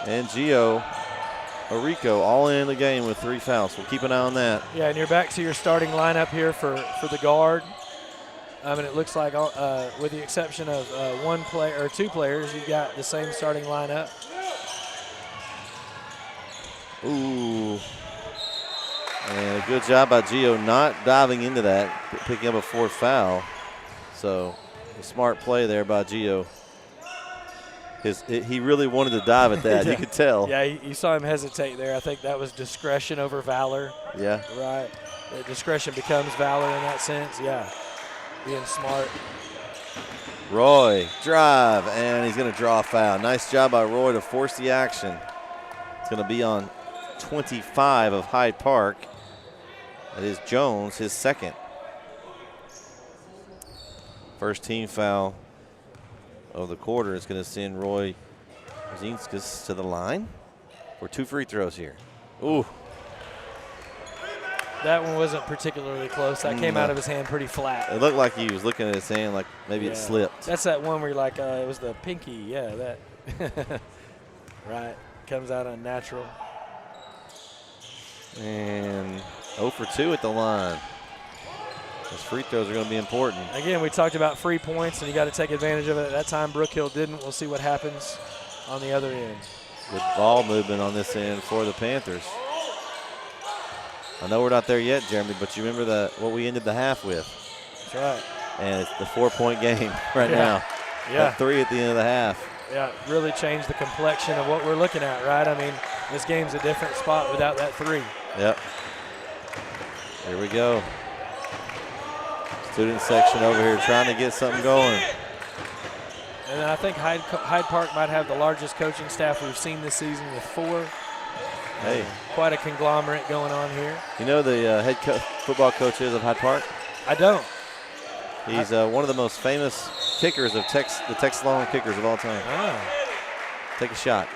and Gio Orico all in the game with 3 fouls. We'll keep an eye on that. Yeah, and you're back to your starting lineup here for the guard. And it looks like, with the exception of 1 player or 2 players, you've got the same starting lineup. Ooh. And a good job by Gio not diving into that, picking up a 4th foul. So a smart play there by Gio. He really wanted to dive at that. You could tell. Yeah, you saw him hesitate there. I think that was discretion over valor. Yeah. Right. Discretion becomes valor in that sense. Yeah. Being smart. Roy, drive, and he's going to draw a foul. Nice job by Roy to force the action. It's going to be on 25 of Hyde Park. That is Jones, his second. First team foul of the quarter is going to send Roy Zinskas to the line for 2 free throws here. Ooh. That one wasn't particularly close. That came out of his hand pretty flat. It looked like he was looking at his hand like maybe it slipped. That's that one where you're like, it was the pinky. Yeah, that. Right. Comes out unnatural. And 0 for 2 at the line. Those free throws are going to be important. Again, we talked about free points, and you got to take advantage of it. At that time, Brook Hill didn't. We'll see what happens on the other end. Good ball movement on this end for the Panthers. I know we're not there yet, Jeremy, but you remember what we ended the half with. That's right. And it's the 4-point game right now. Yeah. At 3 at the end of the half. Yeah, really changed the complexion of what we're looking at, right? I mean, this game's a different spot without that 3. Yep. Here we go. Student section over here trying to get something going. And I think Hyde Park might have the largest coaching staff we've seen this season with 4. Hey. Quite a conglomerate going on here. You know the head football coach is of Hyde Park? I don't. He's one of the most famous kickers of the Texas Longhorn kickers of all time. Oh. Take a shot.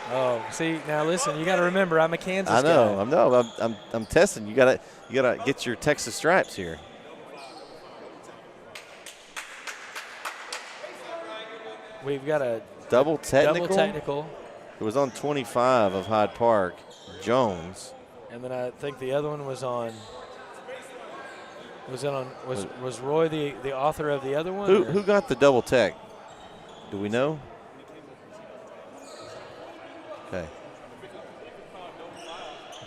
Oh, see, now listen, you got to remember I'm a Kansas guy. I know. I'm testing. You gotta get your Texas stripes here. We've got a double technical. Double technical. It was on 25 of Hyde Park, Jones. And then I think the other one was on. Was Roy the author of the other one? Who got the double tech? Do we know?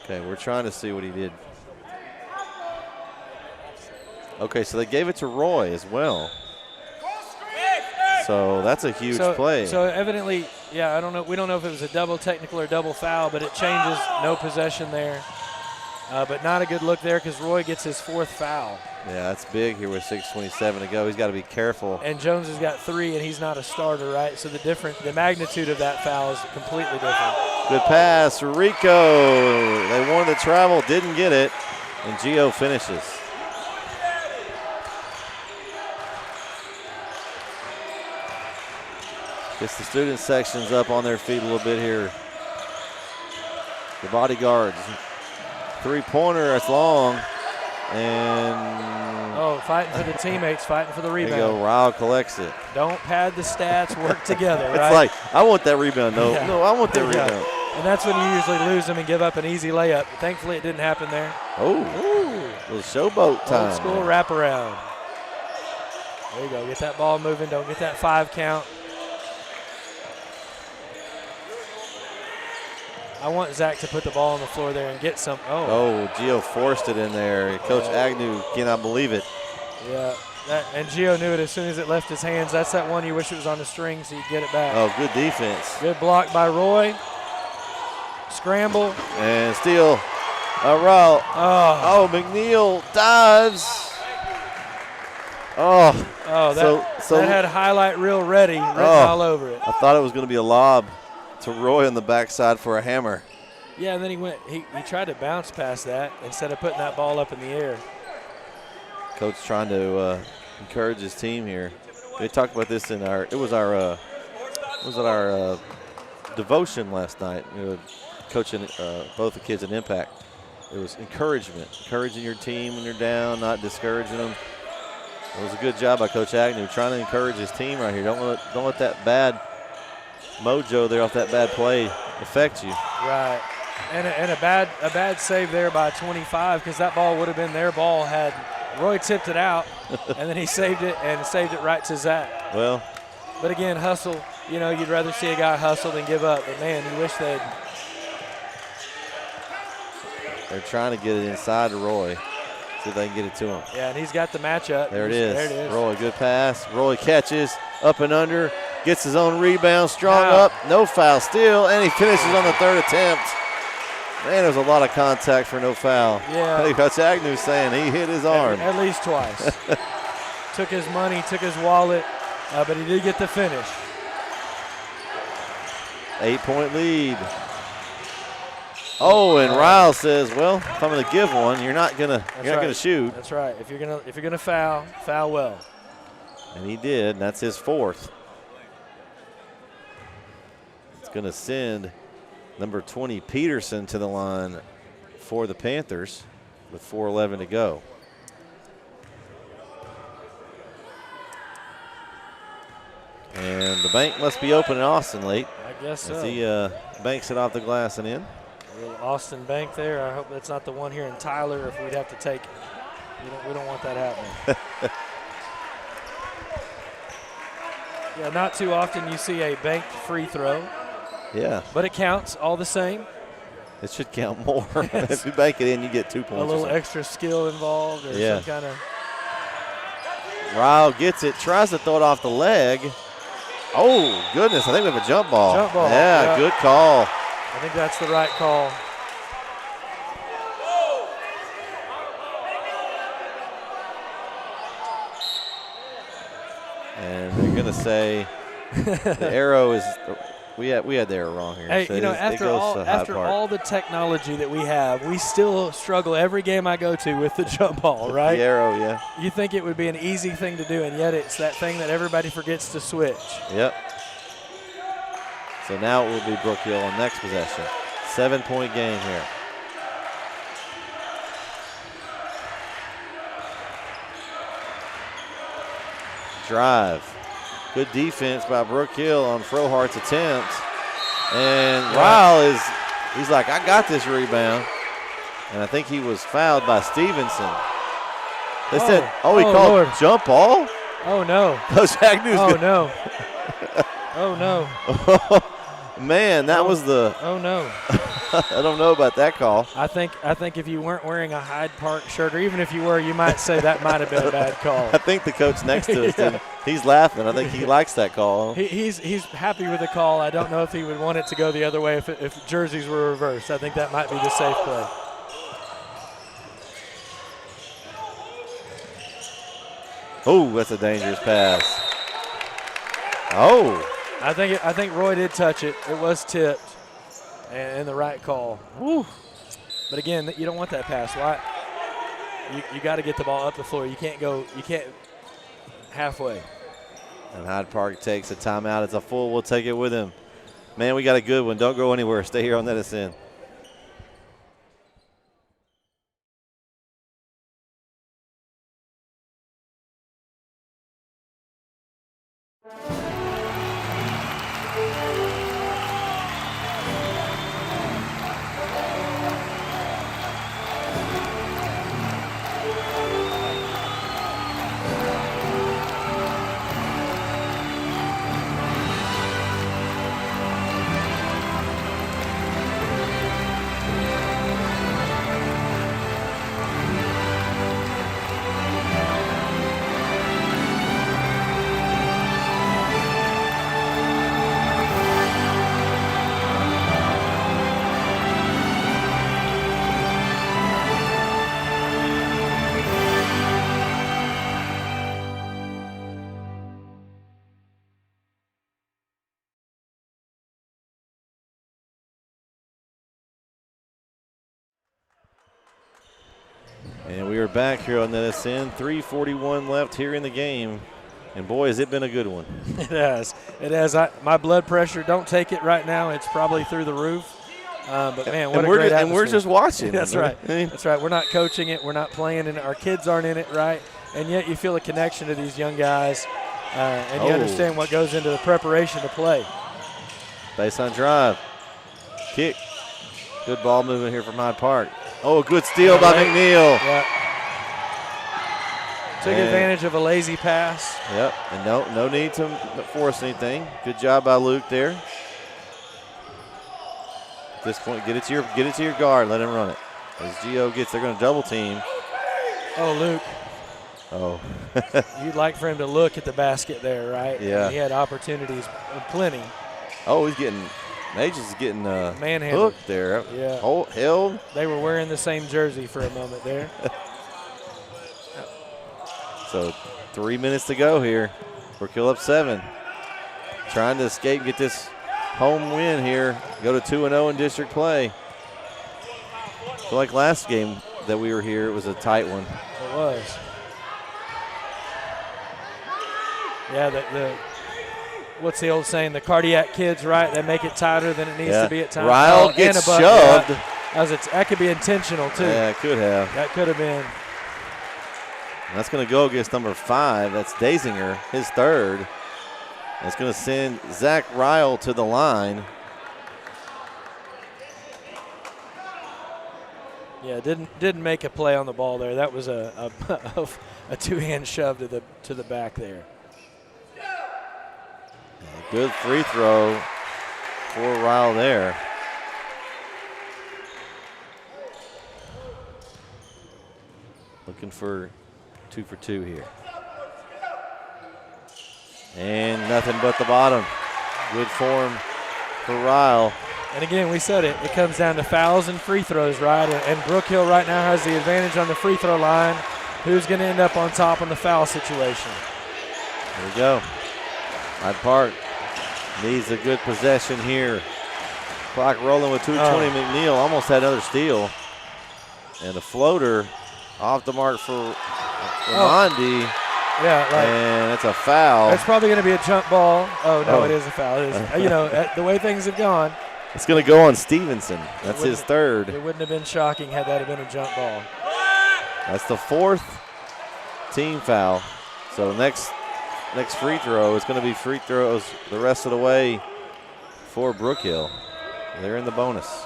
Okay, we're trying to see what he did. Okay, so they gave it to Roy as well. So that's a huge play. So evidently, yeah, I don't know. We don't know if it was a double technical or double foul, but it changes. No possession there. But not a good look there because Roy gets his 4th foul. Yeah, that's big here with 6:27 to go. He's got to be careful. And Jones has got 3, and he's not a starter, right? So the magnitude of that foul is completely different. Good pass, Rico. They wanted to travel, didn't get it, and Gio finishes. Gets the student sections up on their feet a little bit here. The bodyguards. 3-pointer, that's long. And fighting for the teammates, fighting for the rebound. There you go, Ryle collects it. Don't pad the stats, work together, right? It's like, I want that rebound. No, I want that rebound. And that's when you usually lose them and give up an easy layup. Thankfully, it didn't happen there. Little showboat time. Old school wraparound. There you go. Get that ball moving. Don't get that 5 count. I want Zach to put the ball on the floor there and get some. Gio forced it in there. Coach Agnew cannot believe it. Yeah, and Gio knew it as soon as it left his hands. That's that one you wish it was on the string so you get it back. Oh, good defense. Good block by Roy. Scramble. And steal. Ryle. McNeil dives. That had highlight reel ready written all over it. I thought it was going to be a lob to Roy on the backside for a hammer. Yeah, and then he tried to bounce past that instead of putting that ball up in the air. Coach trying to encourage his team here. We talked about this in our devotion last night. Coaching both the kids at Impact. It was encouraging your team when you're down, not discouraging them. It was a good job by Coach Agnew trying to encourage his team right here. Don't let that bad mojo there off that bad play affect you. Right, and a bad save there by 25 because that ball would have been their ball had Roy tipped it out, and then he saved it right to Zach. Well, but again, hustle. You'd rather see a guy hustle than give up. But man, you wish they're trying to get it inside to Roy. See if they can get it to him. Yeah, and he's got the matchup. There it is. Roy, good pass. Roy catches up and under. Gets his own rebound, strong up, no foul still, and he finishes on the 3rd attempt. Man, there's a lot of contact for no foul. Yeah. Coach Agnew saying he hit his arm. At least twice. Took his money, took his wallet, but he did get the finish. 8-point lead. Oh, and Ryle says, "Well, if I'm going to give one, you're not going to shoot." That's right. If you're gonna foul, foul well. And he did. And that's his 4th. It's going to send number 20 Peterson to the line for the Panthers with 4:11 to go. And the bank must be open in Austin late. I guess so. As he banks it off the glass and in. A little Austin bank there. I hope that's not the one here in Tyler if we'd have to take it. We don't want that happening. Yeah, not too often you see a banked free throw. Yeah. But it counts all the same. It should count more. If you bank it in, you get 2 points. A little extra skill involved or some kind of. Ryle gets it, tries to throw it off the leg. Oh, goodness, I think we have a jump ball. Jump ball. Yeah, good call. I think that's the right call. And they're going to say the arrow is we had the arrow wrong here. Hey, so you know, after all the technology that we have, we still struggle every game I go to with the jump ball, right? The arrow, yeah. You think it would be an easy thing to do, and yet it's that thing that everybody forgets to switch. Yep. So now it will be Brook Hill on next possession. 7-point game here. Drive. Good defense by Brook Hill on Frohart's attempt. And Ryle he's like, I got this rebound. And I think he was fouled by Stevenson. They said, he called Lord. Jump ball? Oh, no. Coach Agnew's no. Oh, no. Man, that was the. Oh, no. I don't know about that call. I think if you weren't wearing a Hyde Park shirt, or even if you were, you might say that might have been a bad call. I think the coach next to us, did. He's laughing. I think he likes that call. He's happy with the call. I don't know if he would want it to go the other way if jerseys were reversed. I think that might be the safe play. Oh, that's a dangerous pass. Oh. I think Roy did touch it. It was tipped, and the right call. Woo. But again, you don't want that pass. Why? You got to get the ball up the floor. You can't halfway. And Hyde Park takes a timeout. It's a full. We'll take it with him. Man, we got a good one. Don't go anywhere. Stay here on Edison. And we are back here on NSN. 3:41 left here in the game. And, boy, has it been a good one. It has. It has. My blood pressure, don't take it right now. It's probably through the roof. But, man, what a great atmosphere. And we're just watching. That's right. That's right. We're not coaching it. We're not playing in it. Our kids aren't in it, right? And yet you feel a connection to these young guys, and you understand what goes into the preparation to play. Baseline drive. Kick. Good ball movement here from Hyde Park. Oh, good steal by McNeil. Yeah. Took advantage of a lazy pass. Yep, and no need to force anything. Good job by Luke there. At this point, get it to your guard. Let him run it. As Gio gets, they're going to double team. Oh, Luke. Oh. You'd like for him to look at the basket there, right? Yeah. He had opportunities, plenty. Oh, he's getting. Mages is getting manhandled hooked there. Yeah. Held. They were wearing the same jersey for a moment there. So 3 minutes to go here. Brook Hill up 7. Trying to escape, get this home win here. Go to 2-0 in district play. I feel like last game that we were here, it was a tight one. It was. Yeah, what's the old saying? The cardiac kids, right? They make it tighter than it needs to be at times. Ryle gets shoved. That could be intentional, too. Yeah, it could have. That could have been. And that's going to go against number 5. That's Daisinger, his third. That's going to send Zach Ryle to the line. Yeah, didn't make a play on the ball there. That was a two-hand shove to the back there. Good free throw for Ryle there. Looking for 2 for 2 here. And nothing but the bottom. Good form for Ryle. And again, we said it comes down to fouls and free throws, right? And Brook Hill right now has the advantage on the free throw line. Who's going to end up on top in the foul situation? There we go. Hyde Park needs a good possession here. Clock rolling with 2:20. McNeil almost had another steal. And a floater off the mark for Ramondi. Yeah, and it's a foul. It's probably going to be a jump ball. Oh, no, it is a foul. It is. The way things have gone. It's going to go on Stevenson. That's his third. It wouldn't have been shocking had that have been a jump ball. That's the 4th team foul. So next free throw is going to be free throws the rest of the way for Brook Hill. They're in the bonus.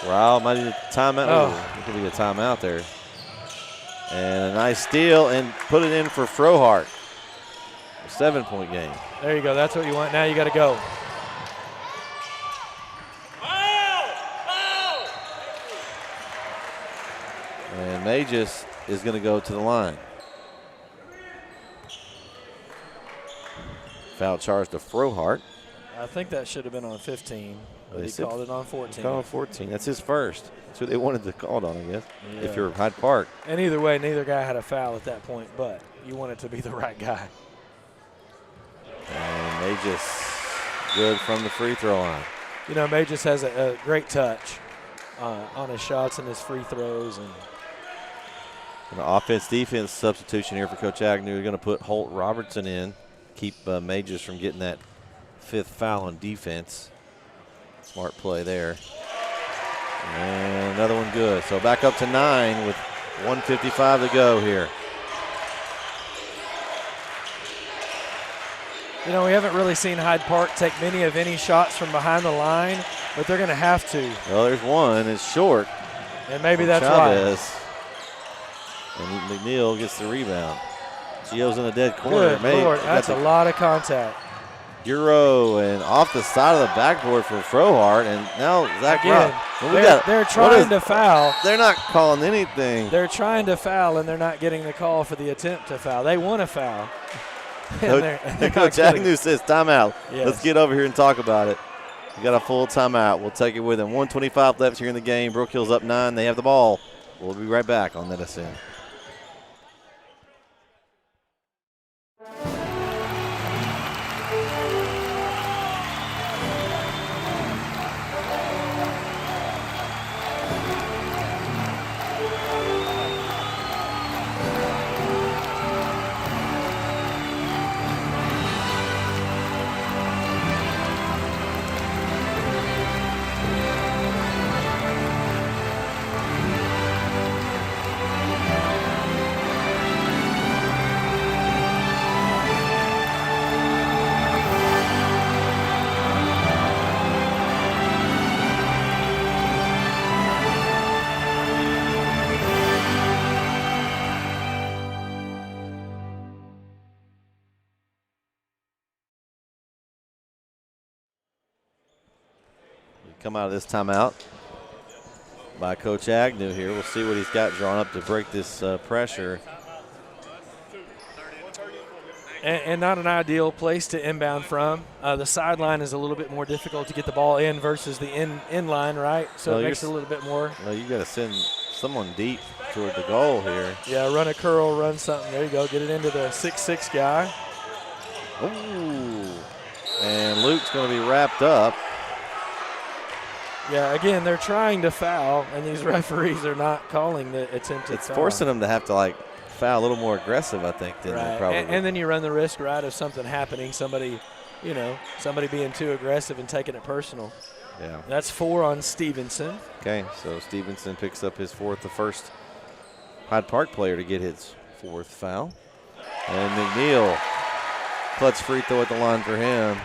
Ryle might need a timeout. Oh, it could be a timeout there. And a nice steal and put it in for Frohart. A 7-point game. There you go. That's what you want. Now you got to go. And Magus is going to go to the line. Foul charge to Frohart. I think that should have been on 15, but he called it on 14. Called on 14. That's his first. That's what they wanted to call it on, I guess, if you're Hyde Park. And either way, neither guy had a foul at that point, but you want it to be the right guy. And Magus good from the free throw line. You know, Magus has a great touch on his shots and his free throws. And an offense-defense substitution here for Coach Agnew. We're going to put Holt Robertson in, keep Magus from getting that 5th foul on defense. Smart play there. And another one good. So back up to 9 with 1:55 to go here. You know, we haven't really seen Hyde Park take many of any shots from behind the line, but they're going to have to. Well, there's one. It's short. And maybe that's Chavez. And McNeil gets the rebound. Gio's in the dead corner. Good Lord, that's a lot of contact. Euro and off the side of the backboard for Frohart, and now Zach Again, they're trying to foul. They're not calling anything. They're trying to foul, and they're not getting the call for the attempt to foul. They want to foul. Coach Agnew says timeout. Yes. Let's get over here and talk about it. We got a full timeout. We'll take it with them. 1:25 left here in the game. Brook Hill's up 9. They have the ball. We'll be right back on NSN. Come out of this timeout by Coach Agnew here. We'll see what he's got drawn up to break this pressure. And not an ideal place to inbound from. The sideline is a little bit more difficult to get the ball in versus the in line, right? So it makes it a little bit more. No, you got to send someone deep toward the goal here. Yeah, run a curl, run something. There you go. Get it into the 6'6" guy. Ooh. And Luke's going to be wrapped up. Yeah, again, they're trying to foul, and these referees are not calling the attempted It's foul. forcing them to have to, foul a little more aggressive, I think, than they probably and then you run the risk, right, of something happening, somebody being too aggressive and taking it personal. Yeah. That's 4 on Stevenson. Okay, so Stevenson picks up his 4th, the first Hyde Park player to get his 4th foul. And McNeil, clutch free throw at the line for him.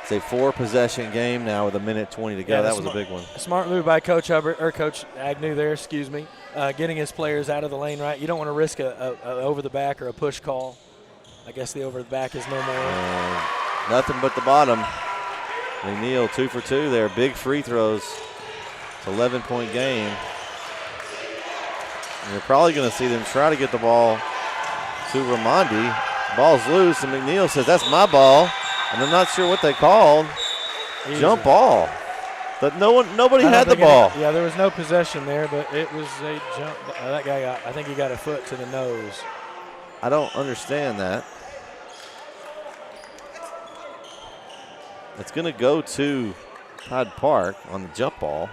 It's a 4-possession game now with 1:20 to go. Yeah, that was a big one. A smart move by Coach Hubbard, or Coach Agnew there, getting his players out of the lane, right? You don't want to risk a over the back or a push call. I guess the over the back is no more. Nothing but the bottom. McNeil 2 for 2 there. Big free throws. It's an 11-point game. And you're probably going to see them try to get the ball to Ramondi. Ball's loose, and McNeil says, "That's my ball." And I'm not sure what they called. Easy. Jump ball. But nobody had the ball. There was no possession there, but it was a jump. That guy I think he got a foot to the nose. I don't understand that. It's going to go to Hyde Park on the jump ball.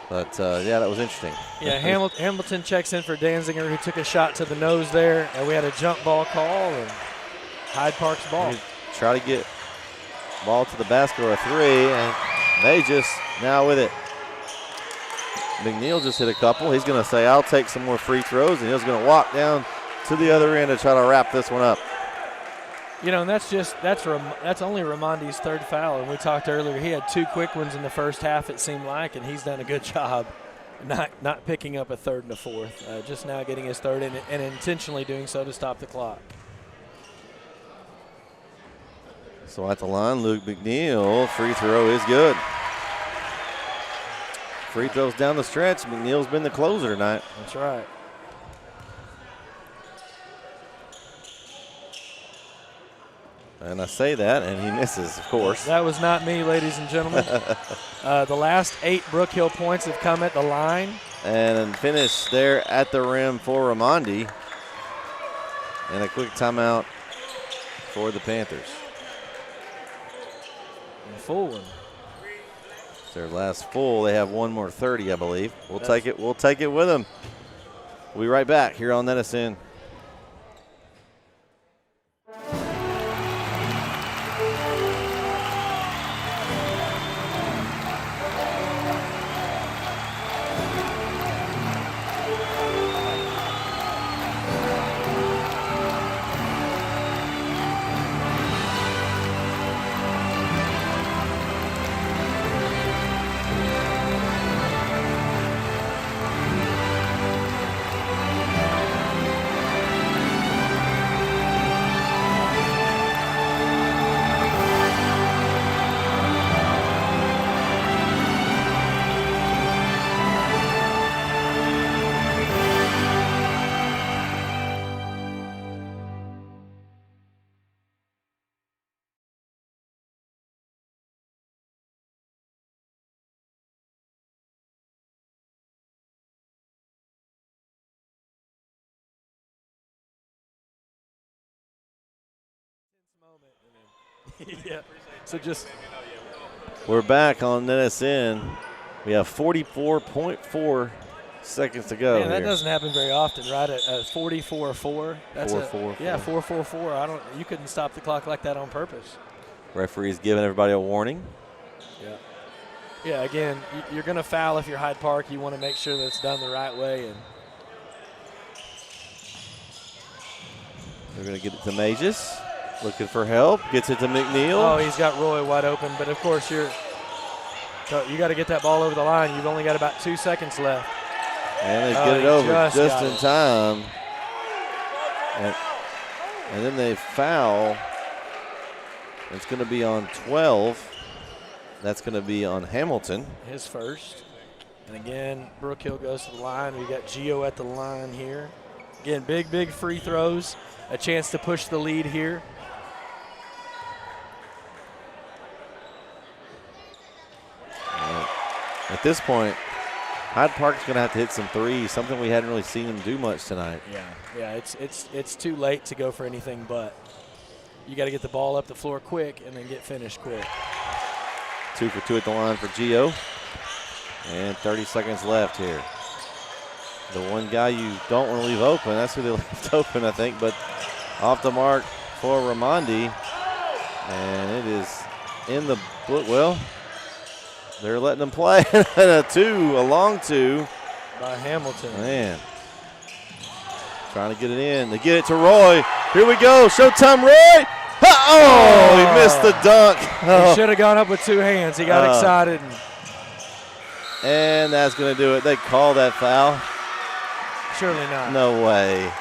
But, yeah, that was interesting. Yeah, Hamilton checks in for Danziger, who took a shot to the nose there, and we had a jump ball call, and Hyde Park's ball. Try to get ball to the basket or a 3, and they just now with it. McNeil just hit a couple. He's going to say, "I'll take some more free throws," and he's going to walk down to the other end to try to wrap this one up. And that's only Ramondi's 3rd foul, and we talked earlier. He had 2 quick ones in the first half, it seemed like, and he's done a good job not picking up a 3rd and a 4th. Just now getting his 3rd and intentionally doing so to stop the clock. So at the line, Luke McNeil, free throw is good. Free throws down the stretch. McNeil's been the closer tonight. That's right. And I say that, and he misses, of course. That was not me, ladies and gentlemen. The last 8 Brook Hill points have come at the line. And finish there at the rim for Ramondi. And a quick timeout for the Panthers. And a full one. It's their last full. They have one more 30, I believe. We'll take it. We'll take it with them. We'll be right back here on NSN. Yeah. So just we're back on NSN. We have 44.4 seconds to go. Man, that here. doesn't happen very often, right? At 44-4. That's 4-4. Yeah, 4-4-4. You couldn't stop the clock like that on purpose. Referee's giving everybody a warning. Yeah. Yeah. Again, you're going to foul if you're Hyde Park. You want to make sure that it's done the right way. And they're going to get it to Mages. Looking for help. Gets it to McNeil. Oh, he's got Roy wide open. But, of course, you got to get that ball over the line. You've only got about 2 seconds left. And they get it over just in time. And then they foul. It's going to be on 12. That's going to be on Hamilton. His first. And again, Brook Hill goes to the line. We got Gio at the line here. Again, big free throws. A chance to push the lead here. At this point, Hyde Park's going to have to hit some threes, something we hadn't really seen them do much tonight. Yeah, it's too late to go for anything but. You got to get the ball up the floor quick and then get finished quick. 2 for 2 at the line for Gio. And 30 seconds left here. The one guy you don't want to leave open, that's who they left open, I think, but off the mark for Ramondi. And it is in the, well, they're letting them play. A long two. By Hamilton. Man. Trying to get it in. They get it to Roy. Here we go. Showtime, Roy. Oh, he missed the dunk. He should have gone up with 2 hands. He got excited. And that's going to do it. They call that foul. Surely not. No way.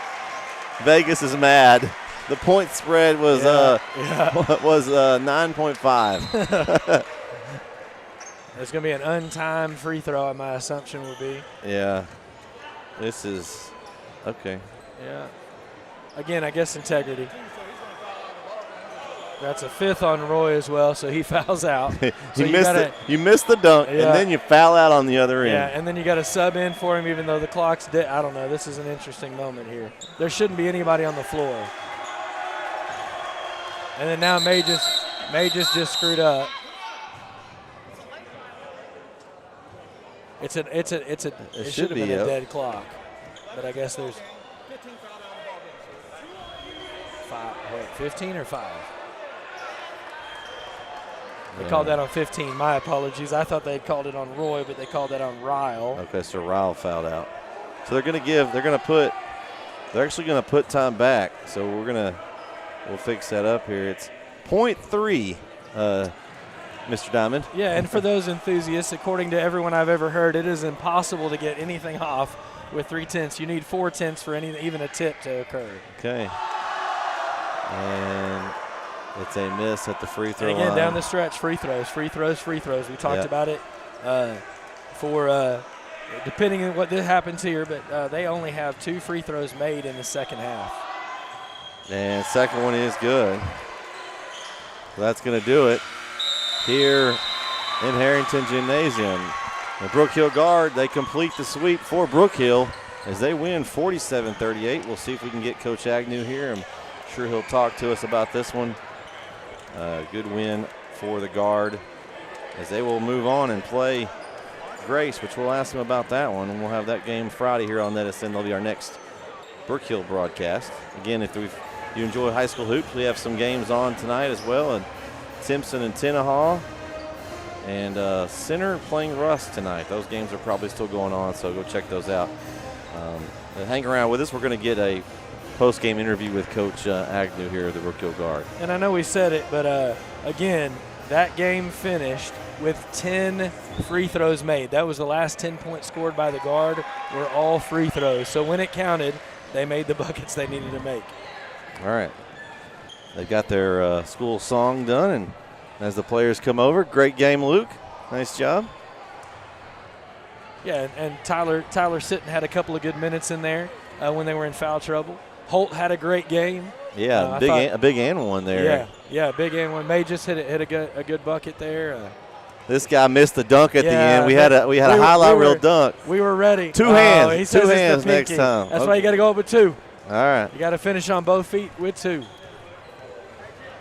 Vegas is mad. The point spread was 9.5. It's going to be an untimed free throw, my assumption would be. Yeah. This is okay. Yeah. Again, I guess integrity. That's a 5th on Roy as well, so he fouls out. So you missed the dunk, and then you foul out on the other end. Yeah, and then you got to sub in for him even though the clock's dead. I don't know. This is an interesting moment here. There shouldn't be anybody on the floor. And then now May just screwed up. It should have been a dead clock. But I guess there's 15 or 5? They called that on 15. My apologies. I thought they called it on Roy, but they called that on Ryle. Okay, so Ryle fouled out. So they're actually going to put time back. So we'll fix that up here. It's 0.3, Mr. Diamond. Yeah, and for those enthusiasts, according to everyone I've ever heard, it is impossible to get anything off with 3/10. You need 4/10 for even a tip to occur. Okay. And it's a miss at the free throw and again, line. down the stretch, free throws. We talked about it depending on what happens here, but they only have 2 free throws made in the second half. And second one is good. That's going to do it here in Harrington Gymnasium. The Brook Hill Guard, they complete the sweep for Brook Hill as they win 47-38. We'll see if we can get Coach Agnew here. I'm sure he'll talk to us about this one. Good win for the Guard as they will move on and play Grace, which we'll ask them about that one, and we'll have that game Friday here on Edison. That'll be our next Brook Hill broadcast. Again, if you enjoy high school hoops, we have some games on tonight as well, and Timpson and Tenaha, and Center playing Russ tonight. Those games are probably still going on, so go check those out. Hang around with us. We're going to get a post-game interview with Coach Agnew here at the Brook Hill Guard. And I know we said it, but again, that game finished with 10 free throws made. That was the last 10 points scored by the Guard were all free throws. So when it counted, they made the buckets they needed to make. All right. They got their school song done, and as the players come over, great game, Luke. Nice job. Yeah, and Tyler Sitton had a couple of good minutes in there when they were in foul trouble. Holt had a great game. Yeah, a big and one there. Yeah, big and one. May just hit a good bucket there. This guy missed the dunk at the end. We had a highlight reel dunk. We were ready. Two hands next time. That's why you got to go up with 2. All right. You got to finish on both feet with 2.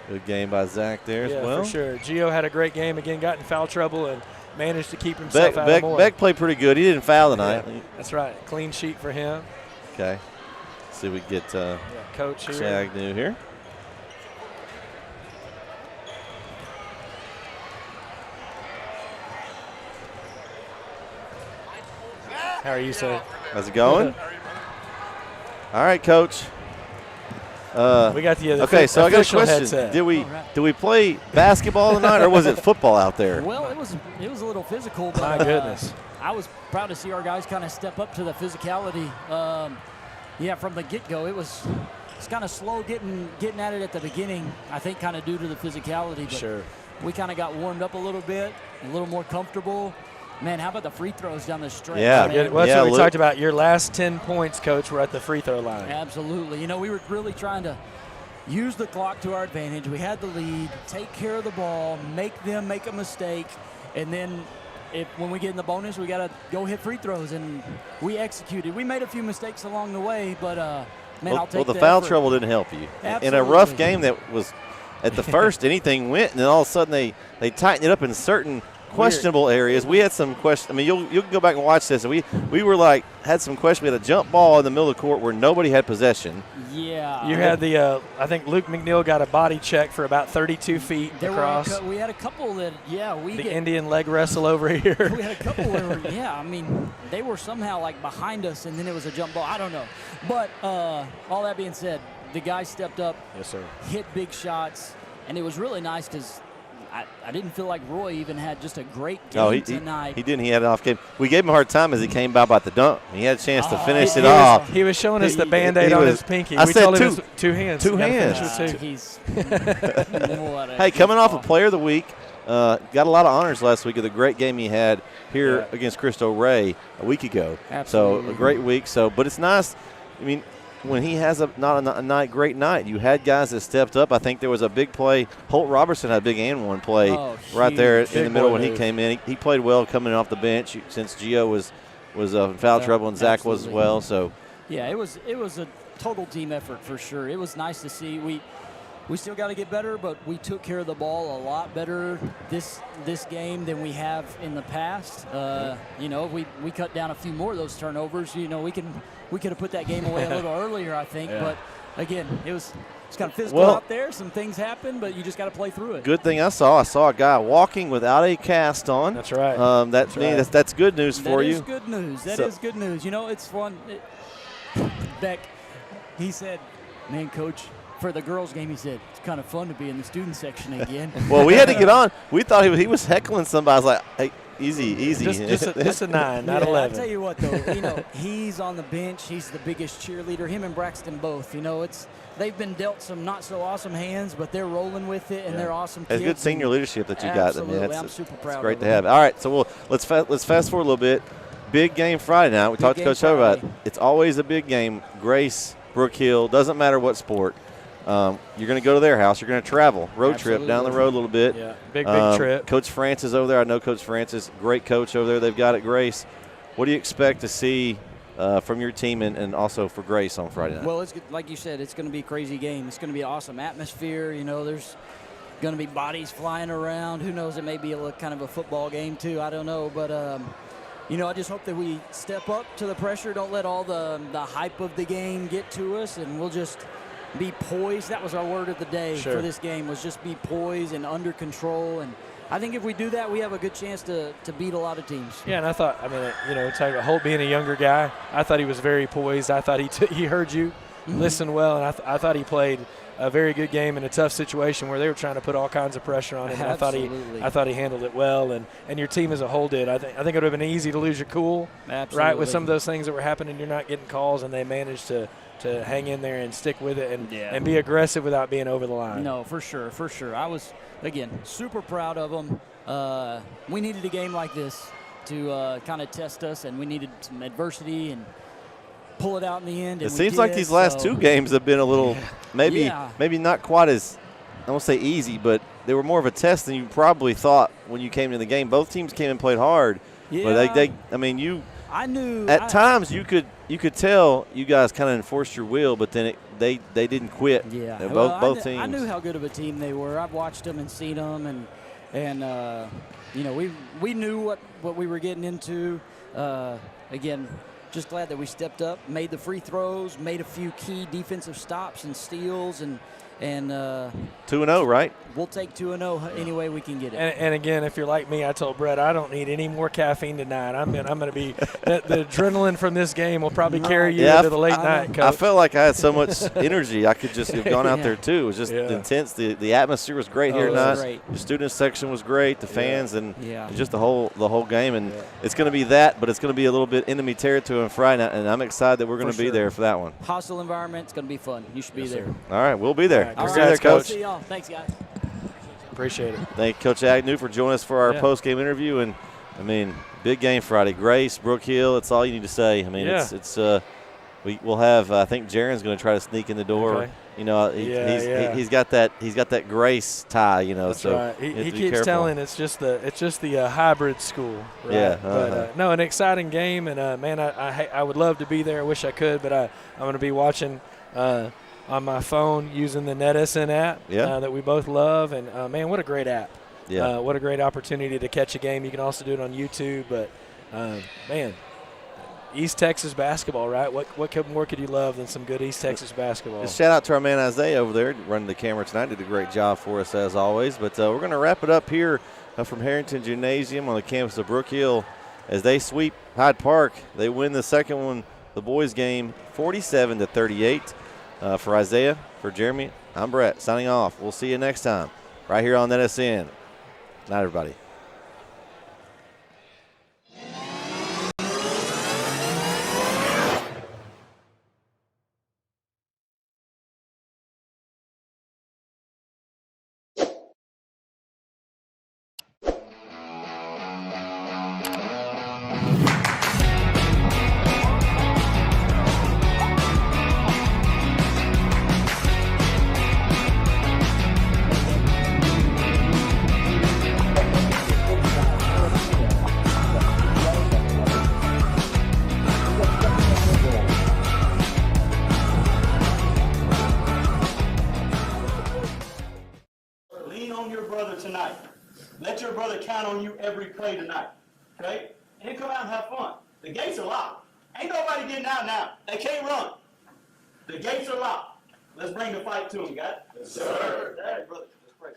Good game by Zach there as well. Yeah, for sure. Gio had a great game. Again, got in foul trouble and managed to keep himself out of more. Beck played pretty good. He didn't foul tonight. Yeah, that's right. Clean sheet for him. Okay. See if we get Coach here. Agnew here. How are you, sir? How's it going? All right, Coach. We got the okay, so I got a question. Headset. Did we play basketball tonight, or was it football out there? Well, it was a little physical. But, My goodness. I was proud to see our guys kind of step up to the physicality. From the get-go, it's kind of slow getting at it at the beginning. I think kind of due to the physicality. But Sure. we kind of got warmed up a little bit, a little more comfortable. Man, how about the free throws down the stretch? Yeah. Man? Well, that's Yeah, what we Luke. talked about. Your last 10 points, Coach, were at the free throw line. Absolutely. You know, we were really trying to use the clock to our advantage. We had the lead, take care of the ball, make them make a mistake, and then when we get in the bonus, we got to go hit free throws, and we executed. We made a few mistakes along the way, but, man, I'll take the foul effort. trouble didn't help you. Absolutely. In a rough game that was at the first, anything went, and then all of a sudden they tightened it up in certain questionable areas. We had some questions. I mean, you can go back and watch this. We were like had some questions. We had a jump ball in the middle of the court where nobody had possession. Yeah. You had the I think Luke McNeil got a body check for about 32 feet across. We had a couple that, Indian leg wrestle over here. We had a couple where, I mean, they were somehow like behind us, and then it was a jump ball. I don't know. But all that being said, the guy stepped up, Yes, sir. hit big shots, and it was really nice because I didn't feel like Roy even had just a great game tonight. He didn't. He had an off game. We gave him a hard time as he came by the dunk. He had a chance to finish it off. He was showing us the Band-Aid on his pinky. I we said told him two- it was 2 hands. two You gotta hands. finish with two. Hey, coming off a Player of the Week, got a lot of honors last week of the great game he had here against Cristo Rey a week ago. Absolutely. So a great week. But it's nice. I mean, when he has a great night, you had guys that stepped up. I think there was a big play. Holt Robertson had a big and one play right there in the middle when he came in. He played well coming off the bench since Gio was in foul trouble and Zach was as well. So yeah, it was a total team effort for sure. It was nice to see. We still got to get better, but we took care of the ball a lot better this game than we have in the past. You know, we cut down a few more of those turnovers. You know, we could have put that game away a little earlier, I think. Yeah. But again, it's kind of physical out there. Some things happen, but you just got to play through it. Good thing I saw a guy walking without a cast on. That's right. That's good news for you. That is good news. That is good news. You know, it's fun. Beck, he said, "Man, Coach." For the girls' game, he said, it's kind of fun to be in the student section again. Well, we had to get on. We thought he was heckling somebody. I was like, hey, easy. Just a 9, not 11. I'll tell you what, though. You know, he's on the bench. He's the biggest cheerleader. Him and Braxton both. You know, they've been dealt some not so awesome hands, but they're rolling with it, and they're awesome kids. It's good senior leadership that you got. I mean, I'm super proud. It's great to have. All right, so let's fast forward a little bit. Big game Friday night. We talked to Coach Hubbard about it. It's always a big game. Grace, Brook Hill, doesn't matter what sport. You're going to go to their house. You're going to travel, road trip down the road a little bit. Yeah, big trip. Coach Francis over there. I know Coach Francis, great coach over there. They've got at Grace. What do you expect to see from your team and also for Grace on Friday night? Well, it's like you said, it's going to be a crazy game. It's going to be an awesome atmosphere. You know, there's going to be bodies flying around. Who knows? It may be kind of a football game too. I don't know, but you know, I just hope that we step up to the pressure. Don't let all the hype of the game get to us, and we'll just be poised. That was our word of the day for this game, was just be poised and under control. And I think if we do that, we have a good chance to beat a lot of teams. Yeah, and I thought, you know, talking about Holt being a younger guy, I thought he was very poised. I thought he heard you, listen well, and I thought he played a very good game in a tough situation where they were trying to put all kinds of pressure on him. And I thought he handled it well, and your team as a whole did. I think it would have been easy to lose your cool, right, with some of those things that were happening. You're not getting calls, and they managed to hang in there and stick with it and be aggressive without being over the line. No, for sure. I was, again, super proud of them. We needed a game like this to kind of test us, and we needed some adversity and pull it out in the end. It seems like these last two games have been a little maybe not quite as, I won't say easy, but they were more of a test than you probably thought when you came to the game. Both teams came and played hard. Yeah. But I knew at times you could tell you guys kind of enforced your will, but then they didn't quit. Yeah, both teams. I knew how good of a team they were. I've watched them and seen them, and you know, we knew what we were getting into. Again, just glad that we stepped up, made the free throws, made a few key defensive stops and steals, and 2-0, right? We'll take 2-0 any way we can get it. And again, if you're like me, I told Brett I don't need any more caffeine tonight. I'm going to be the adrenaline from this game will probably carry you into the late night, Coach. I felt like I had so much energy. I could just have gone out there too. It was just intense. The atmosphere was great here tonight. Great. The student section was great. The fans and just the whole game. And it's going to be that, but it's going to be a little bit enemy territory on Friday night. And I'm excited that we're going to be there for that one. Hostile environment. It's going to be fun. You should be there. All right, we'll be there. All We'll right, see you there, Coach. See y'all. Thanks, guys. Appreciate it. Thank Coach Agnew for joining us for our post-game interview. And, I mean, big game Friday. Grace, Brook Hill, it's all you need to say. I mean, we'll have I think Jaron's going to try to sneak in the door. Okay. You know, he's got that Grace tie. You know, that's so right. He keeps careful. telling it's just the hybrid school. Right? Yeah. But no, an exciting game, and man, I would love to be there. I wish I could, but I'm going to be watching on my phone using the NetSN app that we both love, and man, what a great app. Yeah. What a great opportunity to catch a game. You can also do it on YouTube, but man. East Texas basketball, right? What more could you love than some good East Texas basketball? Just shout out to our man Isaiah over there running the camera tonight. Did a great job for us as always. But we're going to wrap it up here from Harrington Gymnasium on the campus of Brook Hill as they sweep Hyde Park. They win the second one, the boys' game, 47-38. For Isaiah, for Jeremy, I'm Brett signing off. We'll see you next time right here on NSN. Night, everybody. Tonight. Let your brother count on you every play tonight. Okay? And then come out and have fun. The gates are locked. Ain't nobody getting out now. They can't run. The gates are locked. Let's bring the fight to them, guys. Yes, sir. All right, brother. Let's pray.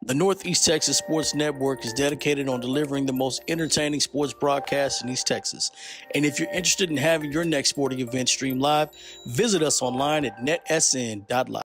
The Northeast Texas Sports Network is dedicated on delivering the most entertaining sports broadcasts in East Texas. And if you're interested in having your next sporting event streamed live, visit us online at netsn.live.